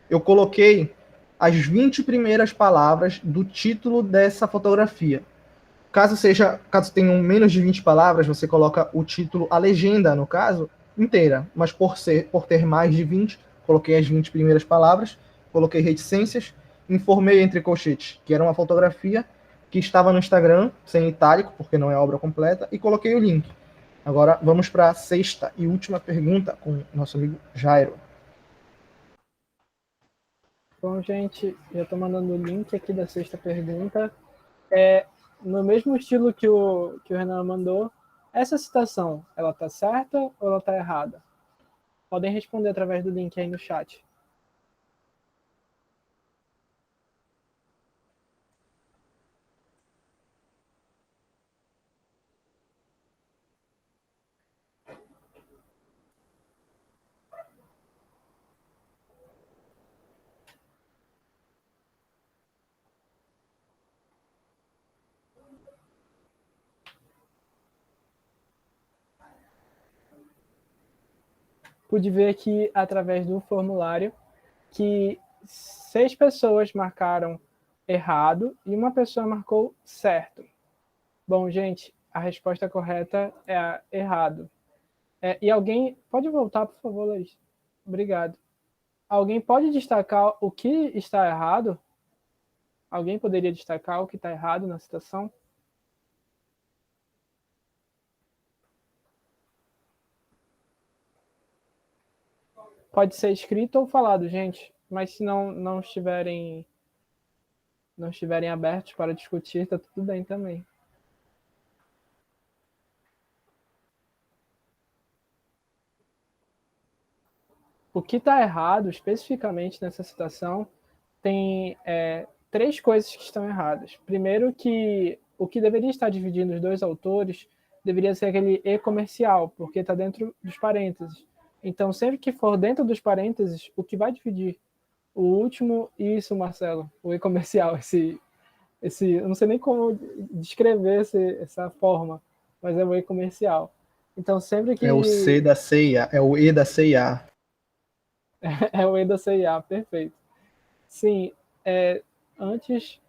Eu coloquei as 20 primeiras palavras do título dessa fotografia. Caso tenham menos de 20 palavras, você coloca o título, a legenda, no caso, inteira. Mas por ter mais de 20, coloquei as 20 primeiras palavras, coloquei reticências, informei entre colchetes que era uma fotografia que estava no Instagram, sem itálico, porque não é obra completa, e coloquei o link. Agora vamos para a sexta e última pergunta com nosso amigo Jairo. Bom, gente, já estou mandando o link aqui da sexta pergunta. No mesmo estilo que o Renan mandou, essa citação, ela está certa ou ela está errada? Podem responder através do link aí no chat. Pude ver aqui através do formulário que 6 pessoas marcaram errado e uma pessoa marcou certo. Bom, gente, a resposta correta é errado. E alguém pode voltar, por favor, Laís? Obrigado. Alguém pode destacar o que está errado? Alguém poderia destacar o que está errado na citação? Pode ser escrito ou falado, gente, mas se não estiverem abertos para discutir, está tudo bem também. O que está errado, especificamente nessa citação, tem 3 coisas que estão erradas. Primeiro, que o que deveria estar dividindo os dois autores deveria ser aquele e comercial, porque está dentro dos parênteses. Então, sempre que for dentro dos parênteses, o que vai dividir o último, isso, Marcelo, o e comercial, eu não sei nem como descrever essa forma, mas é o e comercial. Então, sempre que... É o C da CIA, é o E da CIA. É o e da CIA, perfeito. Sim, antes...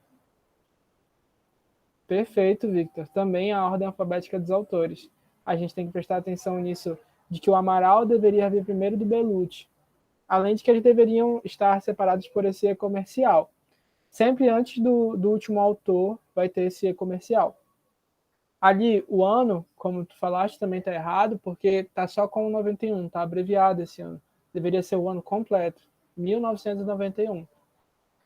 Perfeito, Victor. Também a ordem alfabética dos autores. A gente tem que prestar atenção nisso, de que o Amaral deveria vir primeiro do Belucci, além de que eles deveriam estar separados por esse e comercial. Sempre antes do último autor vai ter esse e comercial. Ali, o ano, como tu falaste, também está errado, porque está só com 91, está abreviado esse ano. Deveria ser o ano completo, 1991.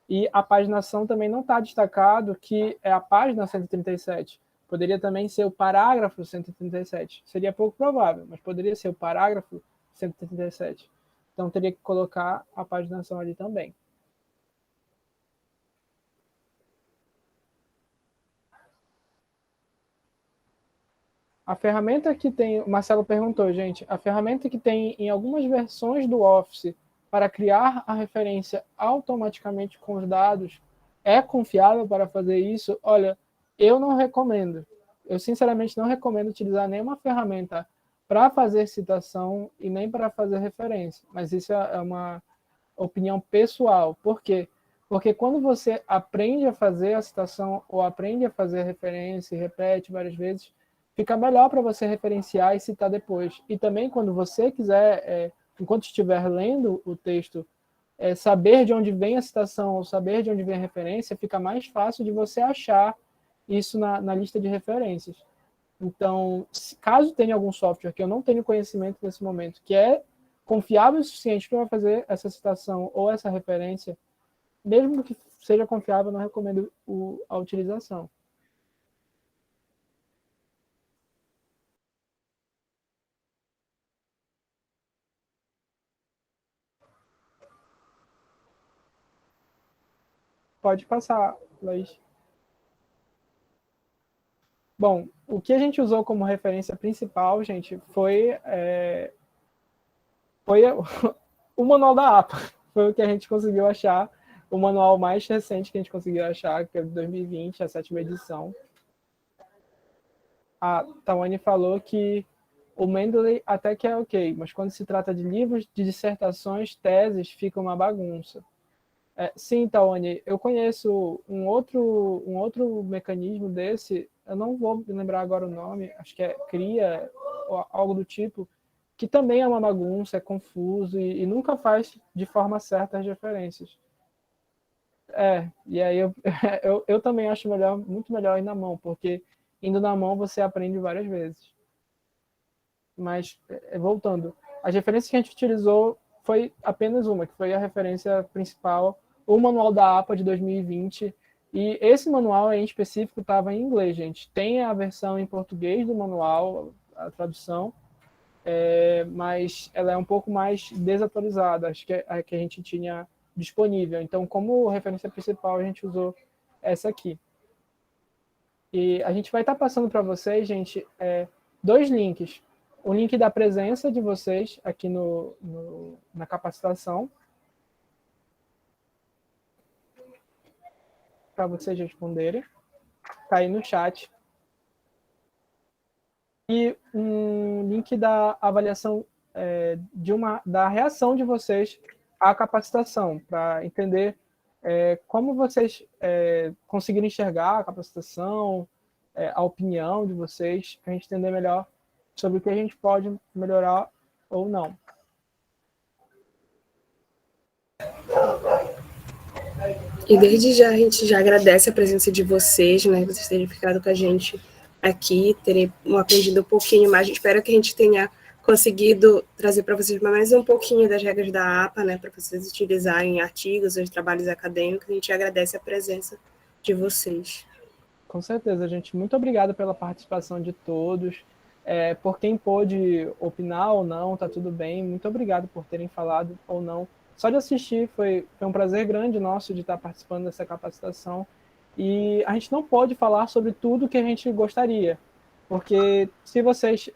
E a paginação também não está destacado que é a página 137. Poderia também ser o parágrafo 137. Seria pouco provável, mas poderia ser o parágrafo 137. Então teria que colocar a paginação ali também. A ferramenta que tem, o Marcelo perguntou, gente, a ferramenta que tem em algumas versões do Office para criar a referência automaticamente com os dados é confiável para fazer isso? Olha, eu não recomendo. Eu sinceramente não recomendo utilizar nenhuma ferramenta para fazer citação e nem para fazer referência. Mas isso é uma opinião pessoal. Por quê? Porque quando você aprende a fazer a citação ou aprende a fazer a referência e repete várias vezes, fica melhor para você referenciar e citar depois. E também quando você quiser, enquanto estiver lendo o texto, saber de onde vem a citação ou saber de onde vem a referência, fica mais fácil de você achar isso na lista de referências. Então, caso tenha algum software que eu não tenho conhecimento nesse momento, que é confiável o suficiente para fazer essa citação ou essa referência, mesmo que seja confiável, eu não recomendo a utilização. Pode passar, Laís. Bom, o que a gente usou como referência principal, gente, foi o manual da APA. Foi o que a gente conseguiu achar, o manual mais recente que a gente conseguiu achar, que é de 2020, a 7ª edição. A Tawane falou que o Mendeley até que é ok, mas quando se trata de livros, de dissertações, teses, fica uma bagunça. Sim, Tawane, eu conheço um outro mecanismo desse, eu não vou me lembrar agora o nome, acho que é CRIA, ou algo do tipo, que também é uma bagunça, é confuso e nunca faz de forma certa as referências. E aí eu também acho muito melhor ir na mão, porque indo na mão você aprende várias vezes. Mas, voltando, as referências que a gente utilizou foi apenas uma, que foi a referência principal, o manual da APA de 2020, e esse manual em específico estava em inglês, gente. Tem a versão em português do manual, a tradução, mas ela é um pouco mais desatualizada, acho que é a que a gente tinha disponível. Então, como referência principal, a gente usou essa aqui. E a gente vai estar passando para vocês, gente, 2 links. O link da presença de vocês aqui na capacitação, para vocês responderem. Está aí no chat. E um link da avaliação da reação de vocês à capacitação, para entender como vocês conseguiram enxergar a capacitação, a opinião de vocês, para a gente entender melhor sobre o que a gente pode melhorar ou não. E desde já a gente já agradece a presença de vocês, né? Vocês terem ficado com a gente aqui, terem aprendido um pouquinho mais. Espero que a gente tenha conseguido trazer para vocês mais um pouquinho das regras da APA, né? Para vocês utilizarem em artigos ou trabalhos acadêmicos. A gente agradece a presença de vocês. Com certeza, gente. Muito obrigado pela participação de todos. Por quem pôde opinar ou não, tá tudo bem. Muito obrigado por terem falado ou não. Só de assistir foi um prazer grande nosso de estar participando dessa capacitação. E a gente não pode falar sobre tudo que a gente gostaria, porque se vocês,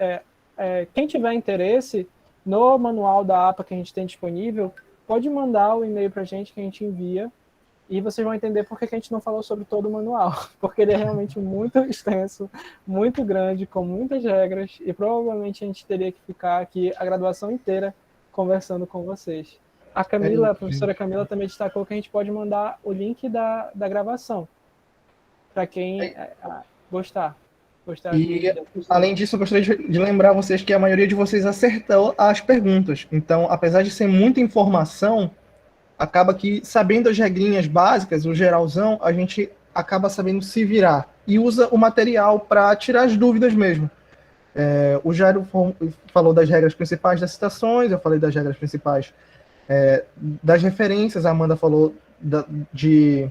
quem tiver interesse no manual da APA que a gente tem disponível, pode mandar o e-mail para a gente que a gente envia. E vocês vão entender por que a gente não falou sobre todo o manual, porque ele é realmente muito extenso, muito grande, com muitas regras, e provavelmente a gente teria que ficar aqui a graduação inteira conversando com vocês. A professora Camila também destacou que a gente pode mandar o link da gravação, para quem gostar. E, além disso, eu gostaria de lembrar vocês que a maioria de vocês acertou as perguntas. Então, apesar de ser muita informação, acaba que, sabendo as regrinhas básicas, o geralzão, a gente acaba sabendo se virar. E usa o material para tirar as dúvidas mesmo. O Jairo falou das regras principais das citações, eu falei das regras principais das referências, a Amanda falou de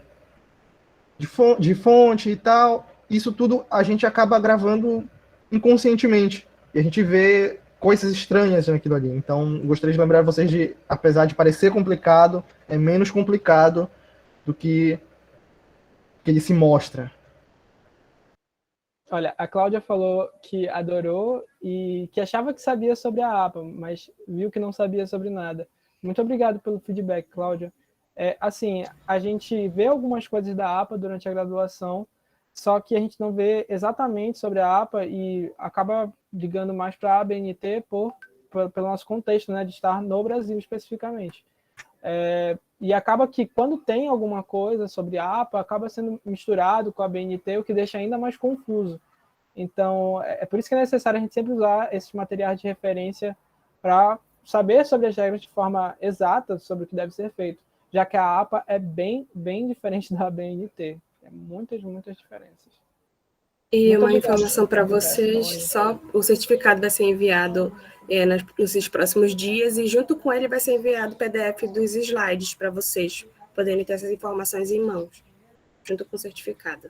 fonte e tal. Isso tudo a gente acaba gravando inconscientemente. E a gente vê coisas estranhas naquilo ali. Então, gostaria de lembrar vocês de, apesar de parecer complicado, é menos complicado do que ele se mostra. Olha, a Cláudia falou que adorou e que achava que sabia sobre a APA, mas viu que não sabia sobre nada. Muito obrigado pelo feedback, Cláudia. Assim, a gente vê algumas coisas da APA durante a graduação, só que a gente não vê exatamente sobre a APA e acaba ligando mais para a ABNT pelo nosso contexto, né, de estar no Brasil especificamente. E acaba que quando tem alguma coisa sobre a APA, acaba sendo misturado com a BNT, o que deixa ainda mais confuso. Então, é por isso que é necessário a gente sempre usar esses materiais de referência para saber sobre as regras de forma exata sobre o que deve ser feito, já que a APA é bem, bem diferente da BNT. Tem muitas, muitas diferenças. E Muito uma obrigado informação pelo para feedback, vocês, só o certificado vai ser enviado nos próximos dias e junto com ele vai ser enviado o PDF dos slides para vocês poderem ter essas informações em mãos, junto com o certificado.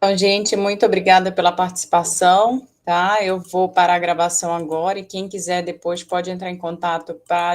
Então, gente, muito obrigada pela participação, tá? Eu vou parar a gravação agora e quem quiser depois pode entrar em contato para